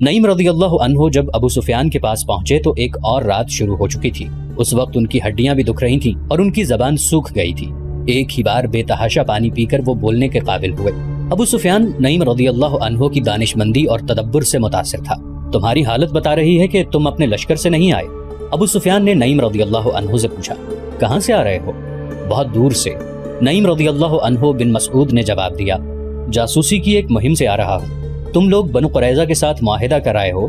نعیم رضی اللہ عنہ جب ابو سفیان کے پاس پہنچے تو ایک اور رات شروع ہو چکی تھی۔ اس وقت ان کی ہڈیاں بھی دکھ رہی تھیں اور ان کی زبان سوکھ گئی تھی۔ ایک ہی بار بے تحاشا پانی پی کر وہ بولنے کے قابل ہوئے۔ ابو سفیان نعیم رضی اللہ عنہ کی دانشمندی اور تدبر سے متاثر تھا۔ تمہاری حالت بتا رہی ہے کہ تم اپنے لشکر سے نہیں آئے۔ ابو سفیان نے نعیم رضی اللہ عنہ سے پوچھا، کہاں سے آ رہے ہو؟ بہت دور سے، نعیم رضی اللہ عنہ بن مسعود نے جواب دیا۔ جاسوسی کی ایک مہم سے آ رہا ہوں۔ تم لوگ بنو قریظہ کے ساتھ معاہدہ کرائے ہو،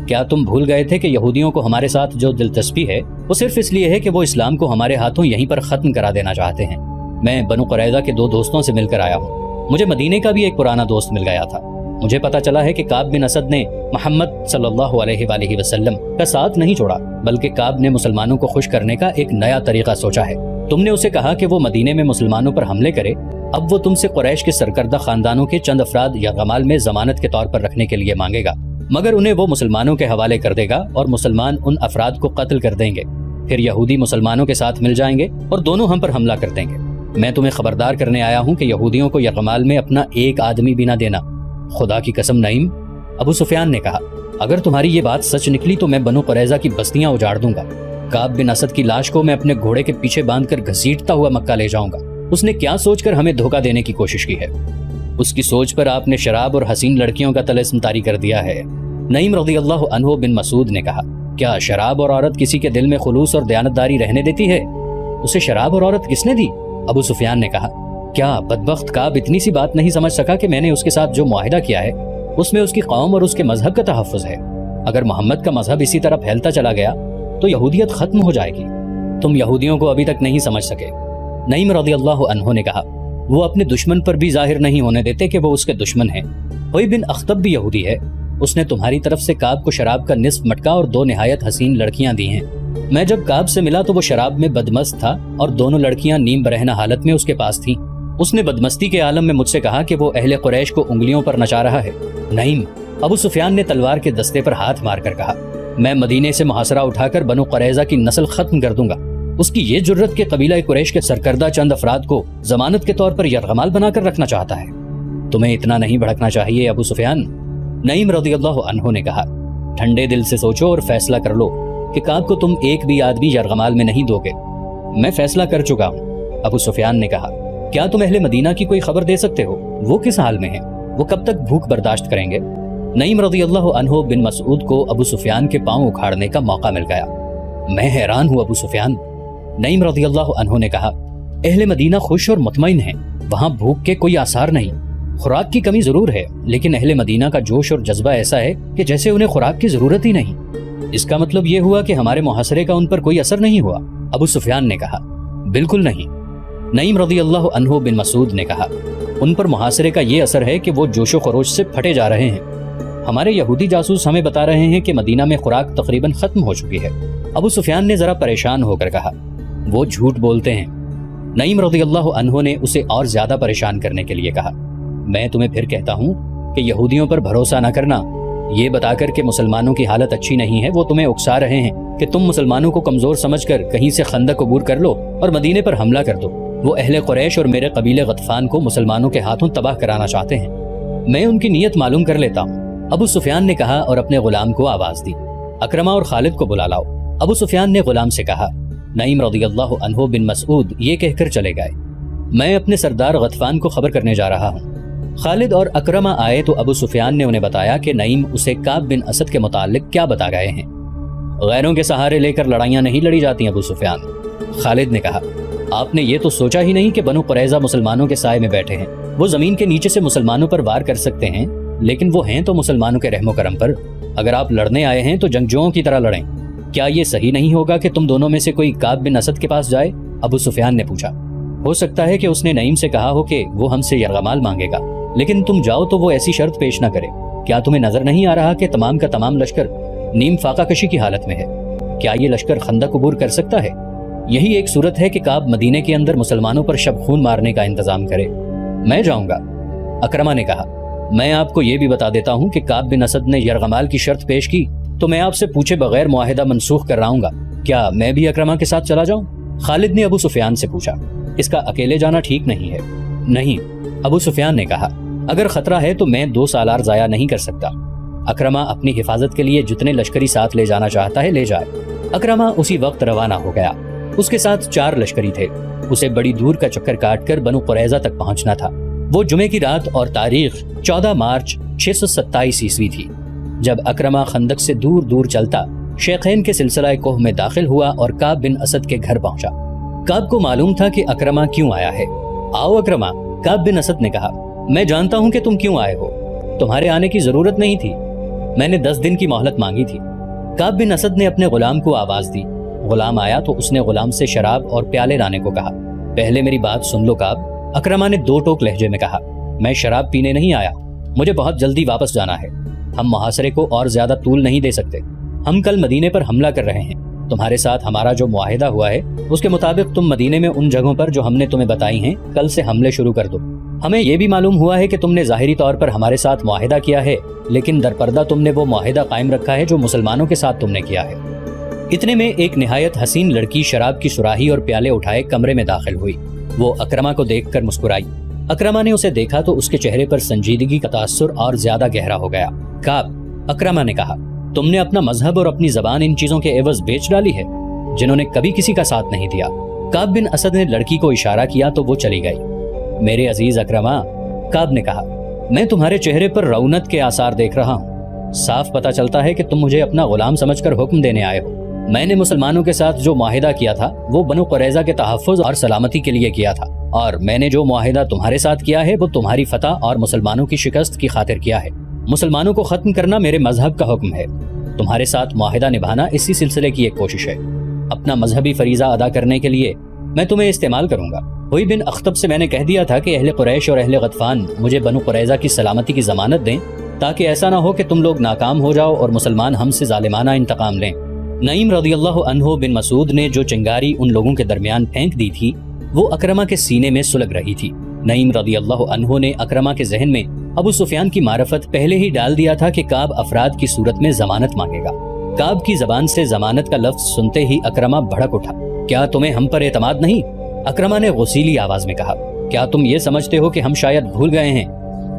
کیا تم بھول گئے تھے کہ یہودیوں کو ہمارے ساتھ جو دلچسپی ہے وہ صرف اس لیے ہے کہ وہ اسلام کو ہمارے ہاتھوں یہیں پر ختم کرا دینا چاہتے ہیں۔ میں بنو قریظہ کے 2 دوستوں سے مل کر آیا ہوں۔ مجھے مدینے کا بھی ایک پرانا دوست مل گیا تھا۔ مجھے پتا چلا ہے کہ کعب بن اسد نے محمد صلی اللہ علیہ وآلہ وسلم کا ساتھ نہیں چھوڑا، بلکہ کعب نے مسلمانوں کو خوش کرنے کا ایک نیا طریقہ سوچا ہے۔ تم نے اسے کہا کہ وہ مدینے میں مسلمانوں پر حملے کرے۔ اب وہ تم سے قریش کے سرکردہ خاندانوں کے چند افراد یرغمال میں ضمانت کے طور پر رکھنے کے لیے مانگے گا، مگر انہیں وہ مسلمانوں کے حوالے کر دے گا اور مسلمان ان افراد کو قتل کر دیں گے۔ پھر یہودی مسلمانوں کے ساتھ مل جائیں گے اور دونوں ہم پر حملہ کر دیں گے۔ میں تمہیں خبردار کرنے آیا ہوں کہ یہودیوں کو یرغمال میں اپنا ایک آدمی بھی نہ دینا۔ خدا کی قسم نعیم، ابو سفیان نے کہا، اگر تمہاری یہ بات سچ نکلی تو میں بنو قریظہ کی بستیاں اجاڑ دوں گا۔ کعب بن اسد کی لاش کو میں اپنے گھوڑے کے پیچھے باندھ کر گھسیٹتا ہوا مکہ لے جاؤں گا۔ اس نے کیا سوچ کر ہمیں دھوکہ دینے کی کوشش کی ہے؟ اس کی سوچ پر آپ نے شراب اور حسین لڑکیوں کا طلسم طاری کر دیا ہے۔ نعیم رضی اللہ عنہ بن مسعود نے کہا، کیا شراب اور عورت کسی کے دل میں خلوص اور دیانتداری رہنے دیتی ہے؟ اسے شراب اور عورت کس نے دی؟ ابو سفیان نے کہا، کیا بدبخت کعب اتنی سی بات نہیں سمجھ سکا کہ میں نے اس کے ساتھ جو معاہدہ کیا ہے اس میں اس کی قوم اور اس کے مذہب کا تحفظ ہے؟ اگر محمد کا مذہب اسی طرح پھیلتا چلا گیا تو یہودیت ختم ہو جائے گی۔ تم یہودیوں کو ابھی تک نہیں سمجھ سکے۔ نعیم رضی اللہ عنہ نے کہا، وہ اپنے دشمن پر بھی ظاہر نہیں ہونے دیتے کہ وہ اس کے دشمن ہیں۔ ہوئی بن اخطب بھی یہودی ہے۔ اس نے تمہاری طرف سے کعب کو شراب کا نصف مٹکا اور 2 نہایت حسین لڑکیاں دی ہیں۔ میں جب کعب سے ملا تو وہ شراب میں بدمست تھا اور دونوں لڑکیاں نیم برہنہ حالت میں اس کے پاس تھیں۔ اس نے بدمستی کے عالم میں مجھ سے کہا کہ وہ اہل قریش کو انگلیوں پر نچا رہا ہے۔ نعیم، ابو سفیان نے تلوار کے دستے پر ہاتھ مار کر کہا، میں مدینے سے محاصرہ اٹھا کر بنو قریظہ کی نسل ختم کر دوں گا۔ اس کی یہ جرت کہ قبیلہ قریش کے سرکردہ چند افراد کو ضمانت کے طور پر یرغمال بنا کر رکھنا چاہتا ہے۔ تمہیں اتنا نہیں بھڑکنا چاہیے ابو سفیان، نعیم رضی اللہ عنہ نے کہا۔ ٹھنڈے دل سے سوچو اور فیصلہ کر لو کہ کعب کو تم ایک بھی آدمی یرغمال میں نہیں دو گے۔ میں فیصلہ کر چکا ہوں، ابو سفیان نے کہا۔ کیا تم اہل مدینہ کی کوئی خبر دے سکتے ہو؟ وہ کس حال میں ہیں؟ وہ کب تک بھوک برداشت کریں گے؟ نعیم رضی اللہ عنہ بن مسعود کو ابو سفیان کے پاؤں اکھاڑنے کا موقع مل گیا۔ میں حیران ہوں ابو سفیان، نعیم رضی اللہ عنہ نے کہا۔ اہل مدینہ خوش اور مطمئن ہیں، وہاں بھوک کے کوئی آثار نہیں۔ خوراک کی کمی ضرور ہے، لیکن اہل مدینہ کا جوش اور جذبہ ایسا ہے کہ جیسے انہیں خوراک کی ضرورت ہی نہیں۔ اس کا مطلب یہ ہوا کہ ہمارے محاصرے کا ان پر کوئی اثر نہیں ہوا؟ ابو سفیان نے کہا، بالکل نہیں۔ نعیم رضی اللہ عنہ بن مسعود نے کہا، ان پر محاصرے کا یہ اثر ہے کہ وہ جوش و خروش سے پھٹے جا رہے ہیں۔ ہمارے یہودی جاسوس ہمیں بتا رہے ہیں کہ مدینہ میں خوراک تقریباً ختم ہو چکی ہے۔ ابو سفیان نے ذرا پریشان ہو کر کہا، وہ جھوٹ بولتے ہیں۔ نعیم رضی اللہ عنہ نے اسے اور زیادہ پریشان کرنے کے لیے کہا، میں تمہیں پھر کہتا ہوں کہ یہودیوں پر بھروسہ نہ کرنا۔ یہ بتا کر کہ مسلمانوں کی حالت اچھی نہیں ہے، وہ تمہیں اکسا رہے ہیں کہ تم مسلمانوں کو کمزور سمجھ کر کہیں سے خندق عبور کر لو اور مدینے پر حملہ کر دو۔ وہ اہل قریش اور میرے قبیلے غطفان کو مسلمانوں کے ہاتھوں تباہ کرانا چاہتے ہیں۔ میں ان کی نیت معلوم کر لیتا ہوں، ابو سفیان نے کہا اور اپنے غلام کو آواز دی، اکرمہ اور خالد کو بلا لاؤ۔ ابو سفیان نے غلام سے کہا۔ نعیم رضی اللہ عنہ بن مسعود یہ کہہ کر چلے گئے، میں اپنے سردار غطفان کو خبر کرنے جا رہا ہوں۔ خالد اور اکرمہ آئے تو ابو سفیان نے انہیں بتایا کہ نعیم اسے کعب بن اسد کے متعلق کیا بتا گئے ہیں۔ غیروں کے سہارے لے کر لڑائیاں نہیں لڑی جاتی ابو سفیان، خالد نے کہا۔ آپ نے یہ تو سوچا ہی نہیں کہ بنو قریظہ مسلمانوں کے سائے میں بیٹھے ہیں، وہ زمین کے نیچے سے مسلمانوں پر وار کر سکتے ہیں، لیکن وہ ہیں تو مسلمانوں کے رحم و کرم پر۔ اگر آپ لڑنے آئے ہیں تو جنگجوؤں کی طرح لڑیں۔ کیا یہ صحیح نہیں ہوگا کہ تم دونوں میں سے کوئی کعب بن اسد کے پاس جائے؟ ابو سفیان نے پوچھا۔ ہو سکتا ہے کہ اس نے نعیم سے کہا ہو کہ وہ ہم سے یرغمال مانگے گا، لیکن تم جاؤ تو وہ ایسی شرط پیش نہ کرے۔ کیا تمہیں نظر نہیں آ رہا کہ تمام کا تمام لشکر نیم فاقہ کشی کی حالت میں ہے؟ کیا یہ لشکر خندق عبور کر سکتا ہے؟ یہی ایک صورت ہے کہ کعب مدینے کے اندر مسلمانوں پر شب خون مارنے کا انتظام کرے۔ میں جاؤں گا، اکرمہ نے کہا۔ میں آپ کو یہ بھی بتا دیتا ہوں کہ کعب بن اسد نے یرغمال کی شرط پیش کی تو میں آپ سے پوچھے بغیر معاہدہ منسوخ کر رہا گا۔ کیا میں بھی اکرمہ کے ساتھ چلا جاؤں؟ خالد نے ابو سفیان سے پوچھا۔ اس کا اکیلے جانا ٹھیک نہیں ہے۔ نہیں، ابو سفیان نے کہا، اگر خطرہ ہے تو میں 2 سالار ضائع نہیں کر سکتا۔ اکرما اپنی حفاظت کے لیے جتنے لشکری ساتھ لے جانا چاہتا ہے لے جائے۔ اکرما اسی وقت روانہ ہو گیا۔ اس کے ساتھ 4 لشکری تھے۔ اسے بڑی دور کا چکر کاٹ کر بنو قریظہ تک پہنچنا تھا۔ وہ جمعے کی رات اور تاریخ 14 مارچ 627 عیسوی تھی جب اکرما خندق سے دور دور چلتا شیخین کے سلسلہ کوہ میں داخل ہوا اور کعب بن اسد کے گھر پہنچا۔ کعب کو معلوم تھا کہ اکرما کیوں آیا ہے۔ آؤ اکرما، کعب بن اسد نے کہا، میں جانتا ہوں کہ تم کیوں آئے ہو، تمہارے آنے کی ضرورت نہیں تھی، میں نے 10 دن کی مہلت مانگی تھی۔ کعب بن اسد نے اپنے غلام کو آواز دی۔ غلام آیا تو اس نے غلام سے شراب اور پیالے لانے کو کہا۔ پہلے میری بات سن لو کعب، اکرما نے 2 ٹوک لہجے میں کہا، میں شراب پینے نہیں آیا، مجھے بہت جلدی واپس جانا ہے، ہم محاصرے کو اور زیادہ طول نہیں دے سکتے، ہم کل مدینے پر حملہ کر رہے ہیں، تمہارے ساتھ ہمارا جو معاہدہ ہوا ہے اس کے مطابق تم مدینے میں ان جگہوں پر جو ہم نے تمہیں بتائی ہیں کل سے حملے شروع کر دو۔ ہمیں یہ بھی معلوم ہوا ہے کہ تم نے ظاہری طور پر ہمارے ساتھ معاہدہ کیا ہے، لیکن درپردہ تم نے وہ معاہدہ قائم رکھا ہے جو مسلمانوں کے ساتھ تم نے کیا ہے۔ اتنے میں ایک نہایت حسین لڑکی شراب کی سراہی اور پیالے اٹھائے کمرے میں داخل ہوئی۔ وہ اکرما کو دیکھ کر مسکرائی۔ اکرما نے اسے دیکھا تو اس کے چہرے پر سنجیدگی کا تاثر اور زیادہ گہرا ہو گیا۔ کعب، اکرما نے کہا، تم نے اپنا مذہب اور اپنی زبان ان چیزوں کے عوض بیچ ڈالی ہے جنہوں نے کبھی کسی کا ساتھ نہیں دیا۔ کعب بن اسد نے لڑکی کو اشارہ کیا تو وہ چلی گئی۔ میرے عزیز اکرما، کعب نے کہا، میں تمہارے چہرے پر رونت کے آثار دیکھ رہا ہوں، صاف پتہ چلتا ہے کہ تم مجھے اپنا غلام سمجھ کر حکم دینے آئے ہو۔ میں نے مسلمانوں کے ساتھ جو معاہدہ کیا تھا وہ بنو قریظہ کے تحفظ اور سلامتی کے لیے کیا تھا، اور میں نے جو معاہدہ تمہارے ساتھ کیا ہے وہ تمہاری فتح اور مسلمانوں کی شکست کی خاطر کیا ہے۔ مسلمانوں کو ختم کرنا میرے مذہب کا حکم ہے، تمہارے ساتھ معاہدہ نبھانا اسی سلسلے کی ایک کوشش ہے۔ اپنا مذہبی فریضہ ادا کرنے کے لیے میں تمہیں استعمال کروں گا۔ ہوئی بن اخطب سے میں نے کہہ دیا تھا کہ اہل قریش اور اہل غطفان مجھے بنو قریظہ کی سلامتی کی ضمانت دیں تاکہ ایسا نہ ہو کہ تم لوگ ناکام ہو جاؤ اور مسلمان ہم سے ظالمانہ انتقام لیں۔ نعیم رضی اللہ عنہ بن مسعود نے جو چنگاری ان لوگوں کے درمیان پھینک دی تھی وہ اکرما کے سینے میں سلگ رہی تھی۔ نعیم رضی اللہ عنہ نے اکرما کے ذہن میں ابو سفیان کی معرفت پہلے ہی ڈال دیا تھا کہ کعب افراد کی صورت میں ضمانت مانگے گا۔ کعب کی زبان سے ضمانت کا لفظ سنتے ہی اکرما بھڑک اٹھا۔ کیا تمہیں ہم پر اعتماد نہیں؟ اکرما نے غصیلی آواز میں کہا، کیا تم یہ سمجھتے ہو کہ ہم شاید بھول گئے ہیں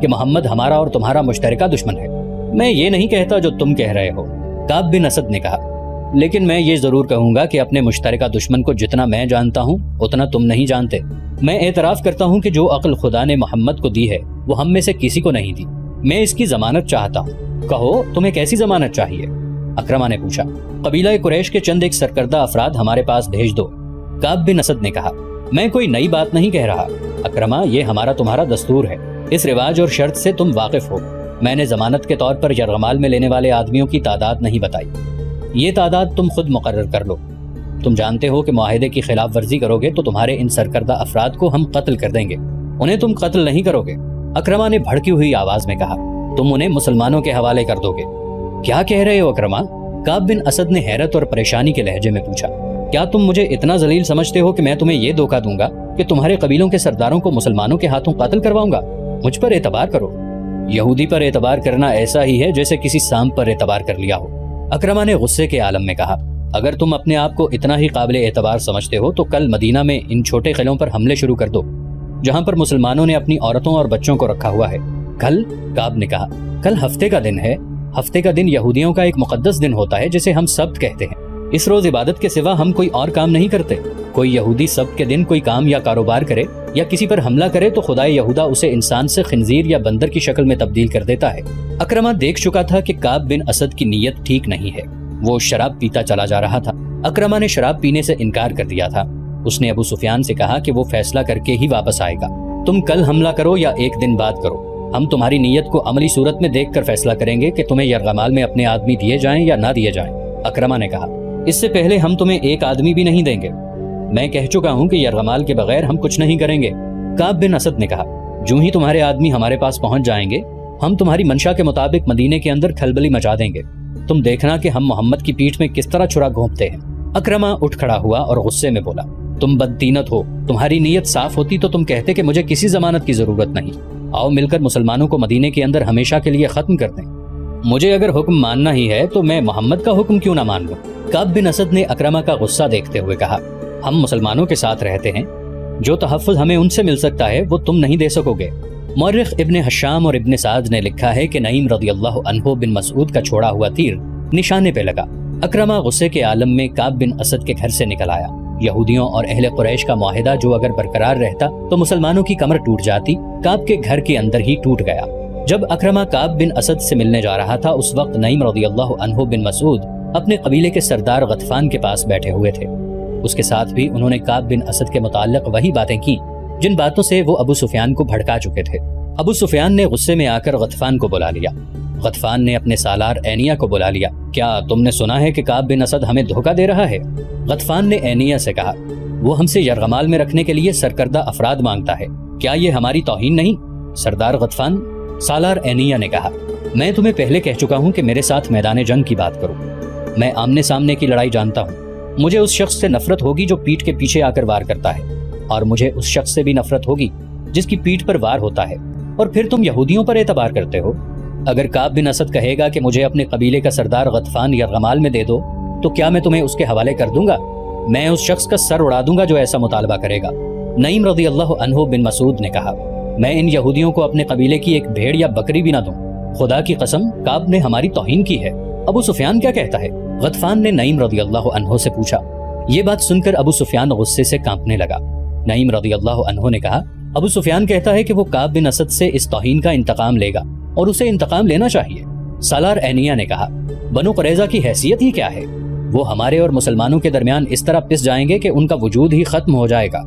کہ محمد ہمارا اور تمہارا مشترکہ دشمن ہے؟ میں یہ نہیں کہتا جو تم کہہ رہے ہو، کعب بن اسد نے کہا، لیکن میں یہ ضرور کہوں گا کہ اپنے مشترکہ دشمن کو جتنا میں جانتا ہوں اتنا تم نہیں جانتے۔ میں اعتراف کرتا ہوں کہ جو عقل خدا نے محمد کو دی ہے وہ ہم میں سے کسی کو نہیں دی۔ میں اس کی ضمانت چاہتا ہوں۔ کہو تمہیں کیسی ضمانت چاہیے؟ اکرما نے پوچھا۔ قبیلہ قریش کے چند ایک سرکردہ افراد ہمارے پاس بھیج دو، کعب بن اسد نے کہا۔ میں کوئی نئی بات نہیں کہہ رہا اکرما، یہ ہمارا تمہارا دستور ہے، اس رواج اور شرط سے تم واقف ہو۔ میں نے ضمانت کے طور پر یرغمال میں لینے والے آدمیوں کی تعداد نہیں بتائی، یہ تعداد تم خود مقرر کر لو۔ تم جانتے ہو کہ معاہدے کی خلاف ورزی کرو گے تو تمہارے ان سرکردہ افراد کو ہم قتل کر دیں گے، انہیں تم قتل نہیں کرو گے۔ اکرما نے بھڑکی ہوئی آواز میں کہا، تم انہیں مسلمانوں کے حوالے کر دو گے۔ کیا کہہ رہے ہو اکرما؟ کعب بن اسد نے حیرت اور پریشانی کے لہجے میں پوچھا۔ کیا تم مجھے اتنا ذلیل سمجھتے ہو کہ میں تمہیں یہ دھوکہ دوں گا کہ تمہارے قبیلوں کے سرداروں کو مسلمانوں کے ہاتھوں قتل کرواؤں گا؟ مجھ پر اعتبار کرو۔ یہودی پر اعتبار کرنا ایسا ہی ہے جیسے کسی سانپ پر اعتبار کر لیا ہو۔ اکرما نے غصے کے عالم میں کہا، اگر تم اپنے آپ کو اتنا ہی قابل اعتبار سمجھتے ہو تو کل مدینہ میں ان چھوٹے قلعوں پر حملے شروع کر دو جہاں پر مسلمانوں نے اپنی عورتوں اور بچوں کو رکھا ہوا ہے۔ کل؟ کعب نے کہا، کل ہفتے کا دن ہے۔ ہفتے کا دن یہودیوں کا ایک مقدس دن ہوتا ہے جسے ہم سبت کہتے ہیں۔ اس روز عبادت کے سوا ہم کوئی اور کام نہیں کرتے۔ کوئی یہودی سبت کے دن کوئی کام یا کاروبار کرے یا کسی پر حملہ کرے تو خدائے یہودا اسے انسان سے خنزیر یا بندر کی شکل میں تبدیل کر دیتا ہے۔ اکرما دیکھ چکا تھا کہ کعب بن اسد کی نیت ٹھیک نہیں ہے، وہ شراب پیتا چلا جا رہا تھا۔ اکرما نے شراب پینے سے انکار کر دیا تھا۔ اس نے ابو سفیان سے کہا کہ وہ فیصلہ کر کے ہی واپس آئے گا، تم کل حملہ کرو یا ایک دن بعد کرو، ہم تمہاری نیت کو عملی صورت میں دیکھ کر فیصلہ کریں گے کہ تمہیں یرغمال میں اپنے آدمی دیے جائیں یا نہ دیے جائیں۔ اکرما نے کہا، اس سے پہلے ہم تمہیں ایک آدمی بھی نہیں دیں گے۔ میں کہہ چکا ہوں کہ یرغمال کے بغیر ہم کچھ نہیں کریں گے۔ کعب بن اسد نے کہا، جو ہی تمہارے آدمی ہمارے پاس پہنچ جائیں گے ہم تمہاری منشا کے مطابق مدینے کے اندر کھلبلی مچا دیں گے، تم دیکھنا کہ ہم محمد کی پیٹھ میں کس طرح چھرا گھونپتے ہیں۔ اکرما اٹھ کھڑا ہوا اور غصے میں بولا، تم بدتینت ہو، تمہاری نیت صاف ہوتی تو تم کہتے کہ مجھے کسی ضمانت کی ضرورت نہیں، آؤ مل کر مسلمانوں کو مدینے کے اندر ہمیشہ کے لیے ختم کر دیں۔ مجھے اگر حکم ماننا ہی ہے تو میں محمد کا حکم کیوں نہ مان لوں؟ کعب بن اسد نے اکرما کا غصہ دیکھتے ہوئے کہا، ہم مسلمانوں کے ساتھ رہتے ہیں، جو تحفظ ہمیں ان سے مل سکتا ہے وہ تم نہیں دے سکو گے، مورخ ابن حشام اور ابن سعد نے لکھا ہے کہ نعیم رضی اللہ عنہ بن مسعود کا چھوڑا ہوا تیر نشانے پہ لگا۔ اکرمہ غصے کے عالم میں کعب بن اسد کے گھر سے نکل آیا۔ یہودیوں اور اہل قریش کا معاہدہ جو اگر برقرار رہتا تو مسلمانوں کی کمر ٹوٹ جاتی، کعب کے گھر کے اندر ہی ٹوٹ گیا۔ جب اکرمہ کعب بن اسد سے ملنے جا رہا تھا، اس وقت نعیم رضی اللہ عنہ بن مسعود اپنے قبیلے کے سردار غطفان کے پاس بیٹھے ہوئے تھے۔ اس کے ساتھ بھی انہوں نے کعب بن اسد کے متعلق وہی باتیں کی جن باتوں سے وہ ابو سفیان کو بھڑکا چکے تھے۔ ابو سفیان نے غصے میں آ کر غطفان کو بلا لیا۔ غطفان نے اپنے سالار اینیا کو بلا لیا۔ کیا تم نے سنا ہے کہ کعب بن اسد ہمیں دھوکہ دے رہا ہے؟ غطفان نے اینیا سے کہا، وہ ہم سے یرغمال میں رکھنے کے لیے سرکردہ افراد مانگتا ہے، کیا یہ ہماری توہین نہیں؟ سردار غطفان، سالار اینیا نے کہا، میں تمہیں پہلے کہہ چکا ہوں کہ میرے ساتھ میدان جنگ کی بات کرو۔ میں آمنے سامنے کی لڑائی جانتا ہوں۔ مجھے اس شخص سے نفرت ہوگی جو پیٹھ کے پیچھے آ کر وار کرتا ہے، اور مجھے اس شخص سے بھی نفرت ہوگی جس کی پیٹھ پر وار ہوتا ہے، اور پھر تم یہودیوں پر اعتبار کرتے ہو۔ اگر کعب بن اسد کہے گا کہ مجھے اپنے قبیلے کا سردار غطفان یرغمال میں دے دو تو کیا میں تمہیں اس کے حوالے کر دوں گا؟ میں اس شخص کا سر اڑا دوں گا جو ایسا مطالبہ کرے گا۔ نعیم رضی اللہ عنہ بن مسعود نے کہا، میں ان یہودیوں کو اپنے قبیلے کی ایک بھیڑ یا بکری بھی نہ دوں۔ خدا کی قسم، کعب نے ہماری توہین کی ہے۔ ابو سفیان کیا کہتا ہے؟ غطفان نے نعیم رضی اللہ عنہ سے پوچھا۔ یہ بات سن کر ابو سفیان غصے سے کانپنے لگا۔ نعیم رضی اللہ عنہ نے کہا، ابو سفیان کہتا ہے کہ وہ کعب بن اسد سے اس توہین کا انتقام لے گا، اور اسے انتقام لینا چاہیے۔ سالار اینیا نے کہا، بنو قریظہ کی حیثیت ہی کیا ہے؟ وہ ہمارے اور مسلمانوں کے درمیان اس طرح پس جائیں گے کہ ان کا وجود ہی ختم ہو جائے گا۔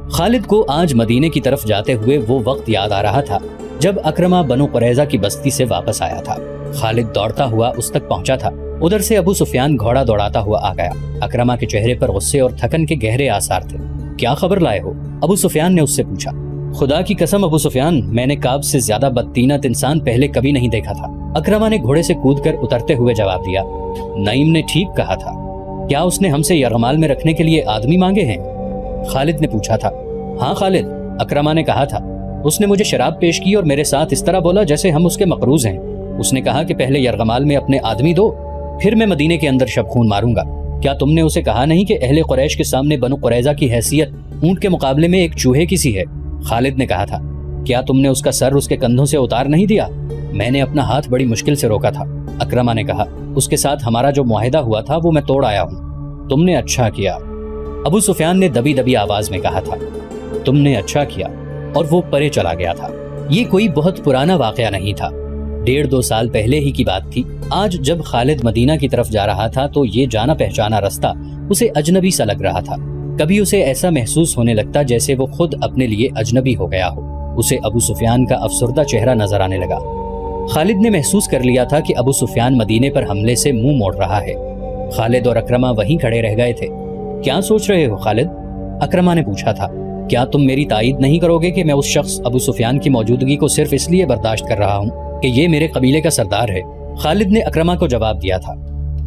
خالد کو آج مدینے کی طرف جاتے ہوئے وہ وقت یاد آ رہا تھا جب اکرمہ بنو قریظہ کی بستی سے واپس آیا تھا۔ خالد دوڑتا ہوا اس تک پہنچا تھا۔ ادھر سے ابو سفیان گھوڑا دوڑاتا ہوا آ گیا۔ اکرمہ کے چہرے پر غصے اور تھکن کے گہرے آثار تھے۔ کیا خبر لائے ہو؟ ابو سفیان نے اس سے پوچھا۔ خدا کی قسم ابو سفیان، میں نے کعب سے زیادہ بدطینت انسان پہلے کبھی نہیں دیکھا تھا۔ اکرمہ نے گھوڑے سے کود کر اترتے ہوئے جواب دیا، نعیم نے ٹھیک کہا تھا۔ کیا اس نے ہم سے یرغمال میں رکھنے کے لیے آدمی مانگے ہیں؟ خالد نے پوچھا تھا۔ ہاں خالد، اکرمہ نے کہا تھا، اس نے مجھے شراب پیش کی اور میرے ساتھ اس طرح بولا جیسے ہم اس کے مقروض ہیں۔ اس نے کہا کہ پہلے یرغمال میں اپنے آدمی دو، پھر میں مدینے کے اندر شب خون ماروں گا۔ کیا تم نے اسے کہا نہیں کہ اہل قریش کے سامنے بنو قریظہ کی حیثیت اونٹ کے مقابلے میں ایک چوہے کی سی ہے؟ خالد نے کہا تھا، کیا تم نے اس کا سر اس کے کندھوں سے اتار نہیں دیا؟ میں نے اپنا ہاتھ بڑی مشکل سے روکا تھا۔ اکرمہ نے کہا، اس کے ساتھ ہمارا جو معاہدہ ہوا تھا وہ میں توڑ آیا ہوں۔ تم نے اچھا کیا، ابو سفیان نے دبی دبی آواز میں کہا تھا۔ تم نے اچھا کیا، اور وہ پرے چلا گیا تھا۔ یہ کوئی بہت پرانا واقعہ نہیں تھا، 1.5-2 سال پہلے ہی کی بات تھی۔ آج جب خالد مدینہ کی طرف جا رہا تھا تو یہ جانا پہچانا رستہ اسے اجنبی سا لگ رہا تھا۔ کبھی اسے ایسا محسوس ہونے لگتا جیسے وہ خود اپنے لیے اجنبی ہو گیا ہو۔ اسے ابو سفیان کا افسردہ چہرہ نظر آنے لگا۔ خالد نے محسوس کر لیا تھا کہ ابو سفیان مدینے پر حملے سے منہ موڑ رہا ہے۔ خالد اور اکرمہ وہیں کھڑے رہ گئے تھے۔ کیا سوچ رہے ہو خالد؟ اکرمہ نے پوچھا تھا۔ کیا تم میری تائید نہیں کرو گے کہ میں اس شخص ابو سفیان کی موجودگی کو صرف اس لیے برداشت کر رہا ہوں کہ یہ میرے قبیلے کا سردار ہے؟ خالد نے اکرمہ کو جواب دیا تھا،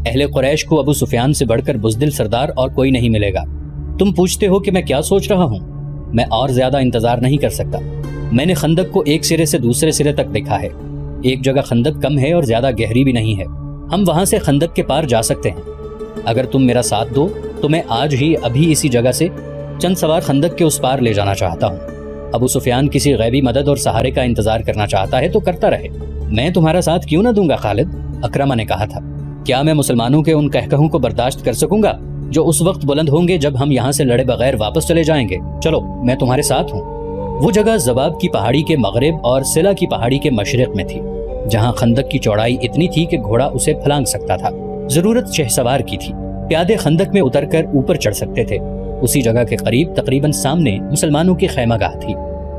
اہل قریش کو ابو سفیان سے بڑھ کر بزدل سردار اور کوئی نہیں ملے گا۔ تم پوچھتے ہو کہ میں کیا سوچ رہا ہوں؟ میں اور زیادہ انتظار نہیں کر سکتا۔ میں نے خندق کو ایک سرے سے دوسرے سرے تک دیکھا ہے۔ ایک جگہ خندق کم ہے اور زیادہ گہری بھی نہیں ہے، ہم وہاں سے خندق کے پار جا سکتے ہیں۔ اگر تم میرا ساتھ دو تو میں آج ہی ابھی اسی جگہ سے چند سوار خندق کے اس پار لے جانا چاہتا ہوں۔ ابو سفیان کسی غیبی مدد اور سہارے کا انتظار کرنا چاہتا ہے تو کرتا رہے، میں تمہارا ساتھ کیوں نہ دوں گا خالد؟ اکرمہ نے کہا تھا۔ کیا میں مسلمانوں کے ان کہکہوں کو برداشت کر سکوں گا جو اس وقت بلند ہوں گے جب ہم یہاں سے لڑے بغیر واپس چلے جائیں گے؟ چلو، میں تمہارے ساتھ ہوں۔ وہ جگہ زباب کی پہاڑی کے مغرب اور سلا کی پہاڑی کے مشرق میں تھی، جہاں خندق کی چوڑائی اتنی تھی کہ گھوڑا اسے پھلانگ سکتا تھا۔ ضرورت شہ سوار کی تھی، پیادے خندق میں اتر کر اوپر چڑھ سکتے تھے۔ اسی جگہ کے قریب تقریباً سامنے مسلمانوں کی خیمہ گاہ تھی۔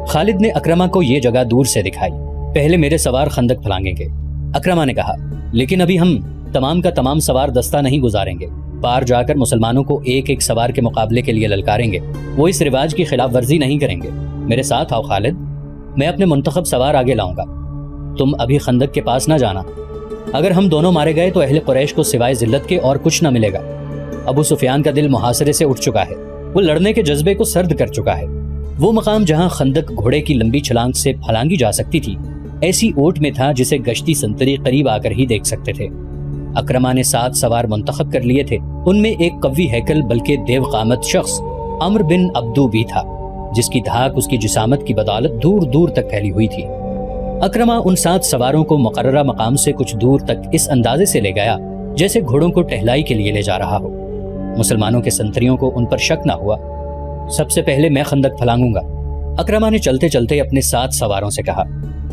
خالد نے اکرمہ کو یہ جگہ دور سے دکھائی۔ پہلے میرے سوار خندق پھلانگیں گے، اکرمہ نے کہا، لیکن ابھی ہم تمام کا تمام سوار دستہ نہیں گزاریں گے۔ پار جا کر مسلمانوں کو ایک ایک سوار کے مقابلے کے لیے للکاریں گے۔ وہ اس رواج کی خلاف ورزی نہیں کریں گے۔ میرے ساتھ آؤ خالد، میں اپنے منتخب سوار آگے لاؤں گا۔ تم ابھی خندق کے پاس نہ جانا۔ اگر ہم دونوں مارے گئے تو اہل قریش کو سوائے ذلت کے اور کچھ نہ ملے گا۔ ابو سفیان کا دل محاصرے سے اٹھ چکا ہے، وہ لڑنے کے جذبے کو سرد کر چکا ہے۔ وہ مقام جہاں خندق گھوڑے کی لمبی چھلانگ سے پھلانگی جا سکتی تھی، ایسی اوٹ میں تھا جسے گشتی سنتری قریب آ کر ہی دیکھ سکتے تھے۔ اکرمہ نے 7 سوار منتخب کر لیے تھے، ان میں ایک قوی ہیکل بلکہ دیو قامت شخص عمرو بن عبدو بھی تھا۔ جس کی دھاک اس کی جسامت کی بدولت دور دور تک پھیلی ہوئی تھی۔ اکرمہ ان 7 سواروں کو مقررہ مقام سے کچھ دور تک اس اندازے سے لے گیا جیسے گھوڑوں کو ٹہلائی کے لیے لے جا رہا ہو۔ مسلمانوں کے سنتریوں کو ان پر شک نہ ہوا۔ سب سے پہلے میں خندق پھلانگوں گا، اکرمہ نے چلتے چلتے اپنے 7 سواروں سے کہا۔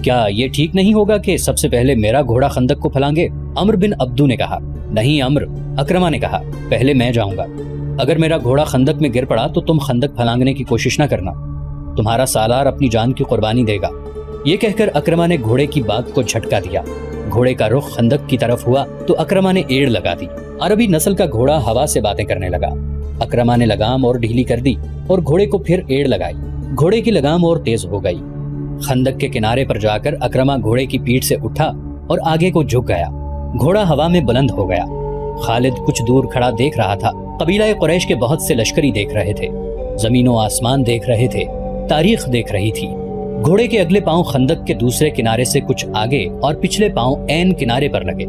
کیا یہ ٹھیک نہیں ہوگا کہ سب سے پہلے میرا گھوڑا خندق کو پھلانگے؟ عمر بن عبدو نے کہا۔ نہیں عمر، اکرمہ نے کہا، پہلے میں جاؤں گا۔ اگر میرا گھوڑا خندق میں گر پڑا تو تم خندق پھلانگنے کی کوشش نہ کرنا، تمہارا سالار اپنی جان کی قربانی دے گا۔ یہ کہہ کر اکرمہ نے گھوڑے کی باگ کو جھٹکا دیا۔ گھوڑے کا رخ خندق کی طرف ہوا تو اکرمہ نے ایڑ لگا دی۔ عربی نسل کا گھوڑا ہوا سے باتیں کرنے لگا۔ اکرمہ نے لگام اور ڈھیلی کر دی اور گھوڑے کو پھر ایڑ لگائی۔ گھوڑے کی لگام اور تیز ہو گئی۔ خندق کے کنارے پر جا کر اکرمہ گھوڑے کی پیٹھ سے اٹھا اور آگے کو جھک گیا۔ گھوڑا ہوا میں بلند ہو گیا۔ خالد کچھ دور کھڑا دیکھ رہا تھا۔ قبیلہ قریش کے بہت سے لشکری دیکھ رہے تھے، زمین و آسمان دیکھ رہے تھے، تاریخ دیکھ رہی تھی۔ گھوڑے کے اگلے پاؤں خندق کے دوسرے کنارے سے کچھ آگے اور پچھلے پاؤں عین کنارے پر لگے۔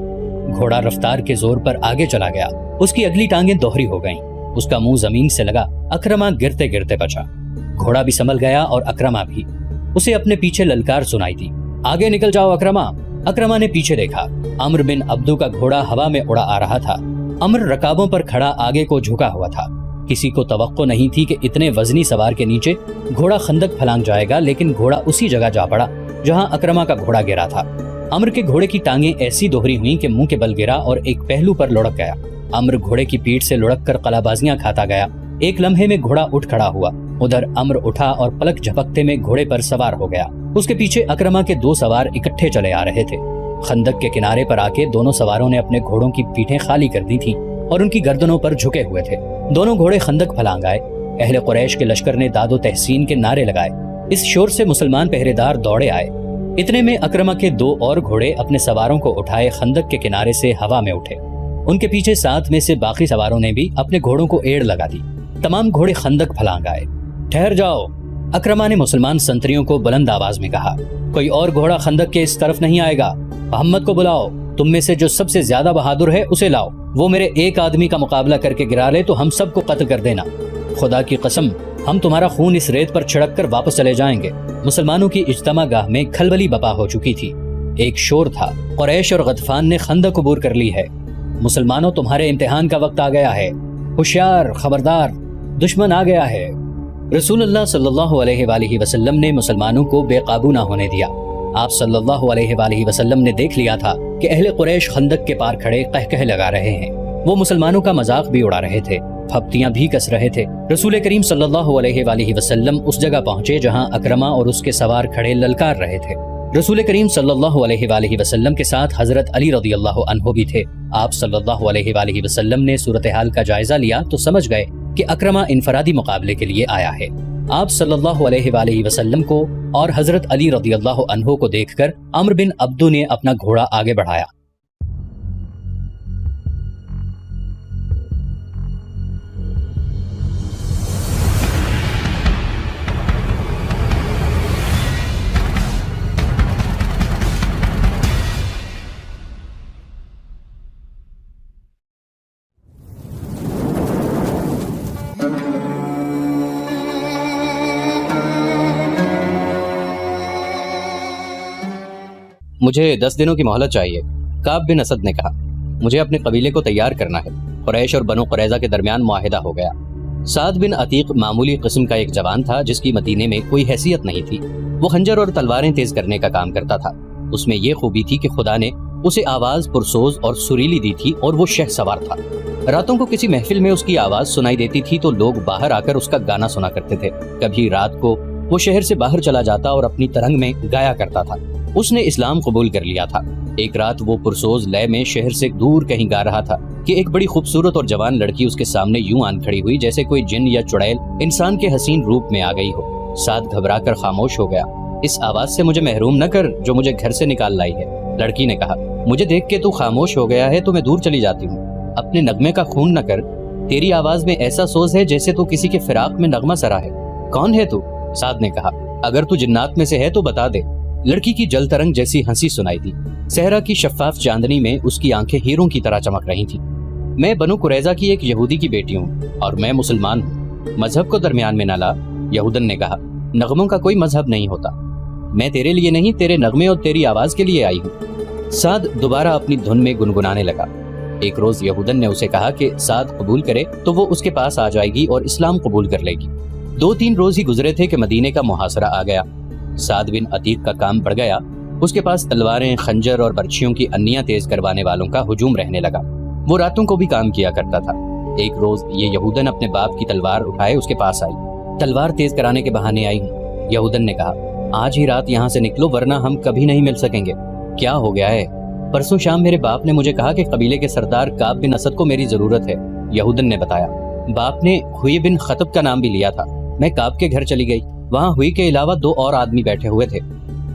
گھوڑا رفتار کے زور پر آگے چلا گیا۔ اس کی اگلی ٹانگیں دوہری ہو گئیں۔ اس کا منہ زمین سے لگا۔ اکرمہ گرتے گرتے بچا۔ گھوڑا بھی سنبھل گیا اور اکرمہ بھی۔ اسے اپنے پیچھے للکار سنائی دی، آگے نکل جاؤ اکرمہ۔ اکرمہ نے پیچھے دیکھا۔ عمر بن عبدو کا گھوڑا ہوا میں اڑا آ رہا تھا۔ عمر رکابوں پر کھڑا آگے کو جھکا ہوا تھا۔ کسی کو توقع نہیں تھی کہ اتنے وزنی سوار کے نیچے گھوڑا خندق پھلانگ جائے گا، لیکن گھوڑا اسی جگہ جا پڑا جہاں اکرمہ کا گھوڑا گرا تھا۔ عمر کے گھوڑے کی ٹانگیں ایسی دوہری ہوئیں کہ منہ کے بل گرا اور ایک پہلو پر لڑک گیا۔ عمر گھوڑے کی پیٹھ سے لڑک کر قلع بازیاں کھاتا گیا۔ ایک لمحے میں گھوڑا اٹھ کھڑا ہوا۔ ادھر عمر اٹھا اور پلک جھپکتے میں گھوڑے پر سوار ہو گیا۔ اس کے پیچھے اکرمہ کے 2 سوار اکٹھے چلے آ رہے تھے۔ خندق کے کنارے پر آ کے دونوں سواروں نے اپنے گھوڑوں کی پیٹھیں خالی کر دی تھیں اور ان کی گردنوں پر جھکے ہوئے تھے۔ دونوں گھوڑے خندق پھلانگ آئے۔ اہل قریش کے لشکر نے داد و تحسین کے نعرے لگائے۔ اس شور سے مسلمان پہرے دار دوڑے آئے۔ اتنے میں اکرمہ کے 2 اور گھوڑے اپنے سواروں کو اٹھائے خندق کے کنارے سے ہوا میں اٹھے۔ ان کے پیچھے 7 میں سے باقی سواروں نے بھی اپنے گھوڑوں کو ایڑ لگا دی۔ تمام گھوڑے خندق پھلانگ آئے۔ ٹھہر جاؤ، اکرمہ نے مسلمان سنتریوں کو بلند آواز میں کہا۔ کوئی اور گھوڑا خندق کے اس طرف نہیں آئے گا۔ محمد کو بلاؤ، تم میں سے جو سب سے زیادہ بہادر ہے اسے لاؤ۔ وہ میرے ایک آدمی کا مقابلہ کر کے گرا لے تو ہم سب کو قتل کر دینا۔ خدا کی قسم، ہم تمہارا خون اس ریت پر چھڑک کر واپس چلے جائیں گے۔ مسلمانوں کی اجتماع گاہ میں کھلبلی بپا ہو چکی تھی۔ ایک شور تھا، قریش اور غطفان نے خندق عبور کر لی ہے۔ مسلمانوں، تمہارے امتحان کا وقت آ گیا ہے۔ ہوشیار، خبردار، دشمن آ گیا ہے۔ رسول اللہ صلی اللہ علیہ وآلہ وسلم نے مسلمانوں کو بے قابو نہ ہونے دیا۔ آپ صلی اللہ علیہ وآلہ وسلم نے دیکھ لیا تھا کہ اہل قریش خندق کے پار کھڑے قہقہ لگا رہے ہیں۔ وہ مسلمانوں کا مذاق بھی اڑا رہے تھے، پھپتیاں بھی کس رہے تھے۔ رسول کریم صلی اللہ علیہ وآلہ وسلم اس جگہ پہنچے جہاں اکرمہ اور اس کے سوار کھڑے للکار رہے تھے۔ رسول کریم صلی اللہ علیہ وآلہ وسلم کے ساتھ حضرت علی رضی اللہ عنہ بھی تھے۔ آپ صلی اللہ علیہ وآلہ وسلم نے صورتحال کا جائزہ لیا تو سمجھ گئے کہ اکرمہ انفرادی مقابلے کے لیے آیا ہے۔ آپ صلی اللہ علیہ وآلہ وسلم کو اور حضرت علی رضی اللہ عنہ کو دیکھ کر عمر بن عبدو نے اپنا گھوڑا آگے بڑھایا۔ مجھے 10 دنوں کی مہلت چاہیے، کعب بن اسد نے کہا۔ مجھے اپنے قبیلے کو تیار کرنا ہے۔ قریش اور بنو قریظہ کے درمیان معاہدہ ہو گیا۔ سعد بن عتیق معمولی قسم کا ایک جوان تھا جس کی مدینے میں کوئی حیثیت نہیں تھی۔ وہ خنجر اور تلواریں تیز کرنے کا کام کرتا تھا۔ اس میں یہ خوبی تھی کہ خدا نے اسے آواز پرسوز اور سریلی دی تھی اور وہ شہ سوار تھا۔ راتوں کو کسی محفل میں اس کی آواز سنائی دیتی تھی تو لوگ باہر آ کر اس کا گانا سنا کرتے تھے۔ کبھی رات کو وہ شہر سے باہر چلا جاتا اور اپنی ترنگ میں گایا کرتا تھا۔ اس نے اسلام قبول کر لیا تھا۔ ایک رات وہ پرسوز لے میں شہر سے دور کہیں گا رہا تھا کہ ایک بڑی خوبصورت اور جوان لڑکی اس کے سامنے یوں آن کھڑی ہوئی جیسے کوئی جن یا چڑیل انسان کے حسین روپ میں آ گئی ہو۔ سعد گھبرا کر خاموش ہو گیا۔ اس آواز سے مجھے محروم نہ کر جو مجھے گھر سے نکال لائی ہے، لڑکی نے کہا۔ مجھے دیکھ کے تو خاموش ہو گیا ہے تو میں دور چلی جاتی ہوں۔ اپنے نغمے کا خون نہ کر، تیری آواز میں ایسا سوز ہے جیسے تو کسی کے فراق میں نغمہ سرا ہے۔ کون ہے تو؟ سعد نے کہا۔ اگر تو جنات میں سے ہے تو بتا دے۔ لڑکی کی جل ترنگ جیسی ہنسی سنائی دی۔ صحرا کی شفاف چاندنی میں اس کی آنکھیں ہیروں کی طرح چمک رہی تھیں۔ میں بنو قریظہ کی ایک یہودی کی بیٹی ہوں اور میں مسلمان ہوں۔ مذہب کو درمیان میں نہ لا، یہودن نے کہا، نغموں کا کوئی مذہب نہیں ہوتا، میں تیرے لیے نہیں تیرے نغمے اور تیری آواز کے لیے آئی ہوں۔ سعد دوبارہ اپنی دھن میں گنگنانے لگا۔ ایک روز یہودن نے اسے کہا کہ سعد قبول کرے تو وہ اس کے پاس آ جائے گی اور اسلام قبول کر لے گی۔ 2-3 روز ہی گزرے تھے کہ مدینے کا محاصرہ آ گیا۔ سعد بن عتیق کا کام بڑھ گیا، اس کے پاس تلواریں، خنجر اور برچھیوں کی انیاں تیز کروانے والوں کا ہجوم رہنے لگا۔ وہ راتوں کو بھی کام کیا کرتا تھا۔ ایک روز یہ یہودن اپنے باپ کی تلوار اٹھائے اس کے پاس آئی۔ تلوار تیز کرانے کے بہانے آئی ہوں۔ یہودن نے کہا، آج ہی رات یہاں سے نکلو ورنہ ہم کبھی نہیں مل سکیں گے۔ کیا ہو گیا ہے؟ پرسوں شام میرے باپ نے مجھے کہا کہ قبیلے کے سردار کعب بن اسد کو میری ضرورت ہے۔ یہودن نے بتایا، باپ نے ہوئی بن خطب کا نام بھی لیا تھا۔ میں کعب کے گھر چلی گئی، وہاں ہوئی کے علاوہ 2 اور آدمی بیٹھے ہوئے تھے۔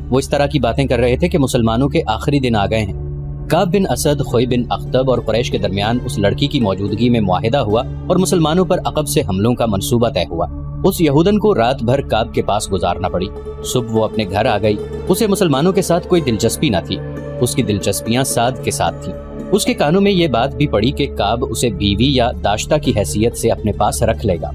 وہ اس طرح کی باتیں کر رہے تھے کہ مسلمانوں کے آخری دن آ گئے ہیں۔ کعب بن اسد، خوئی بن اخطب اور قریش کے درمیان اس لڑکی کی موجودگی میں معاہدہ ہوا اور مسلمانوں پر عقب سے حملوں کا منصوبہ طے ہوا۔ اس یہودن کو رات بھر کعب کے پاس گزارنا پڑی۔ صبح وہ اپنے گھر آ گئی۔ اسے مسلمانوں کے ساتھ کوئی دلچسپی نہ تھی، اس کی دلچسپیاں سعد کے ساتھ تھیں۔ اس کے کانوں میں یہ بات بھی پڑی کہ کعب اسے بیوی یا داشتہ کی حیثیت سے اپنے پاس رکھ لے گا۔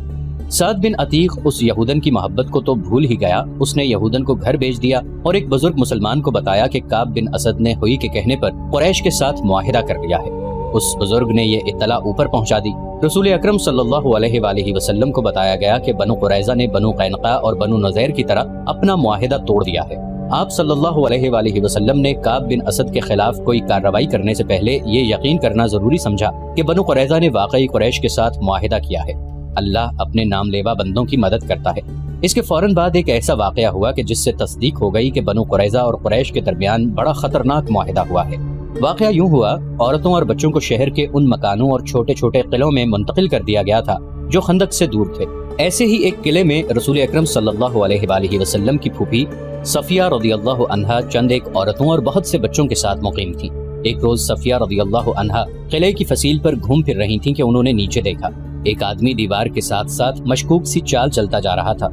سعد بن عتیق اس یہودن کی محبت کو تو بھول ہی گیا۔ اس نے یہودن کو گھر بھیج دیا اور ایک بزرگ مسلمان کو بتایا کہ کعب بن اسد نے ہوئی کے کہنے پر قریش کے ساتھ معاہدہ کر لیا ہے۔ اس بزرگ نے یہ اطلاع اوپر پہنچا دی۔ رسول اکرم صلی اللہ علیہ وآلہ وسلم کو بتایا گیا کہ بنو قریظہ نے بنو قینقاع اور بنو نذیر کی طرح اپنا معاہدہ توڑ دیا ہے۔ آپ صلی اللہ علیہ وآلہ وسلم نے کعب بن اسد کے خلاف کوئی کارروائی کرنے سے پہلے یہ یقین کرنا ضروری سمجھا کہ بنو قریظہ نے واقعی قریش کے ساتھ معاہدہ کیا ہے۔ اللہ اپنے نام لیوا بندوں کی مدد کرتا ہے۔ اس کے فوراً بعد ایک ایسا واقعہ ہوا کہ جس سے تصدیق ہو گئی کہ بنو قریظہ اور قریش کے درمیان بڑا خطرناک معاہدہ ہوا ہے۔ واقعہ یوں ہوا، عورتوں اور بچوں کو شہر کے ان مکانوں اور چھوٹے چھوٹے قلعوں میں منتقل کر دیا گیا تھا جو خندق سے دور تھے۔ ایسے ہی ایک قلعے میں رسول اکرم صلی اللہ علیہ وآلہ وسلم کی پھوپھی صفیہ رضی اللہ عنہا چند ایک عورتوں اور بہت سے بچوں کے ساتھ مقیم تھیں۔ ایک روز صفیہ رضی اللہ عنہا قلعے کی فصیل پر گھوم پھر رہی تھیں کہ انہوں نے نیچے دیکھا ایک آدمی دیوار کے ساتھ ساتھ مشکوک سی چال چلتا جا رہا تھا۔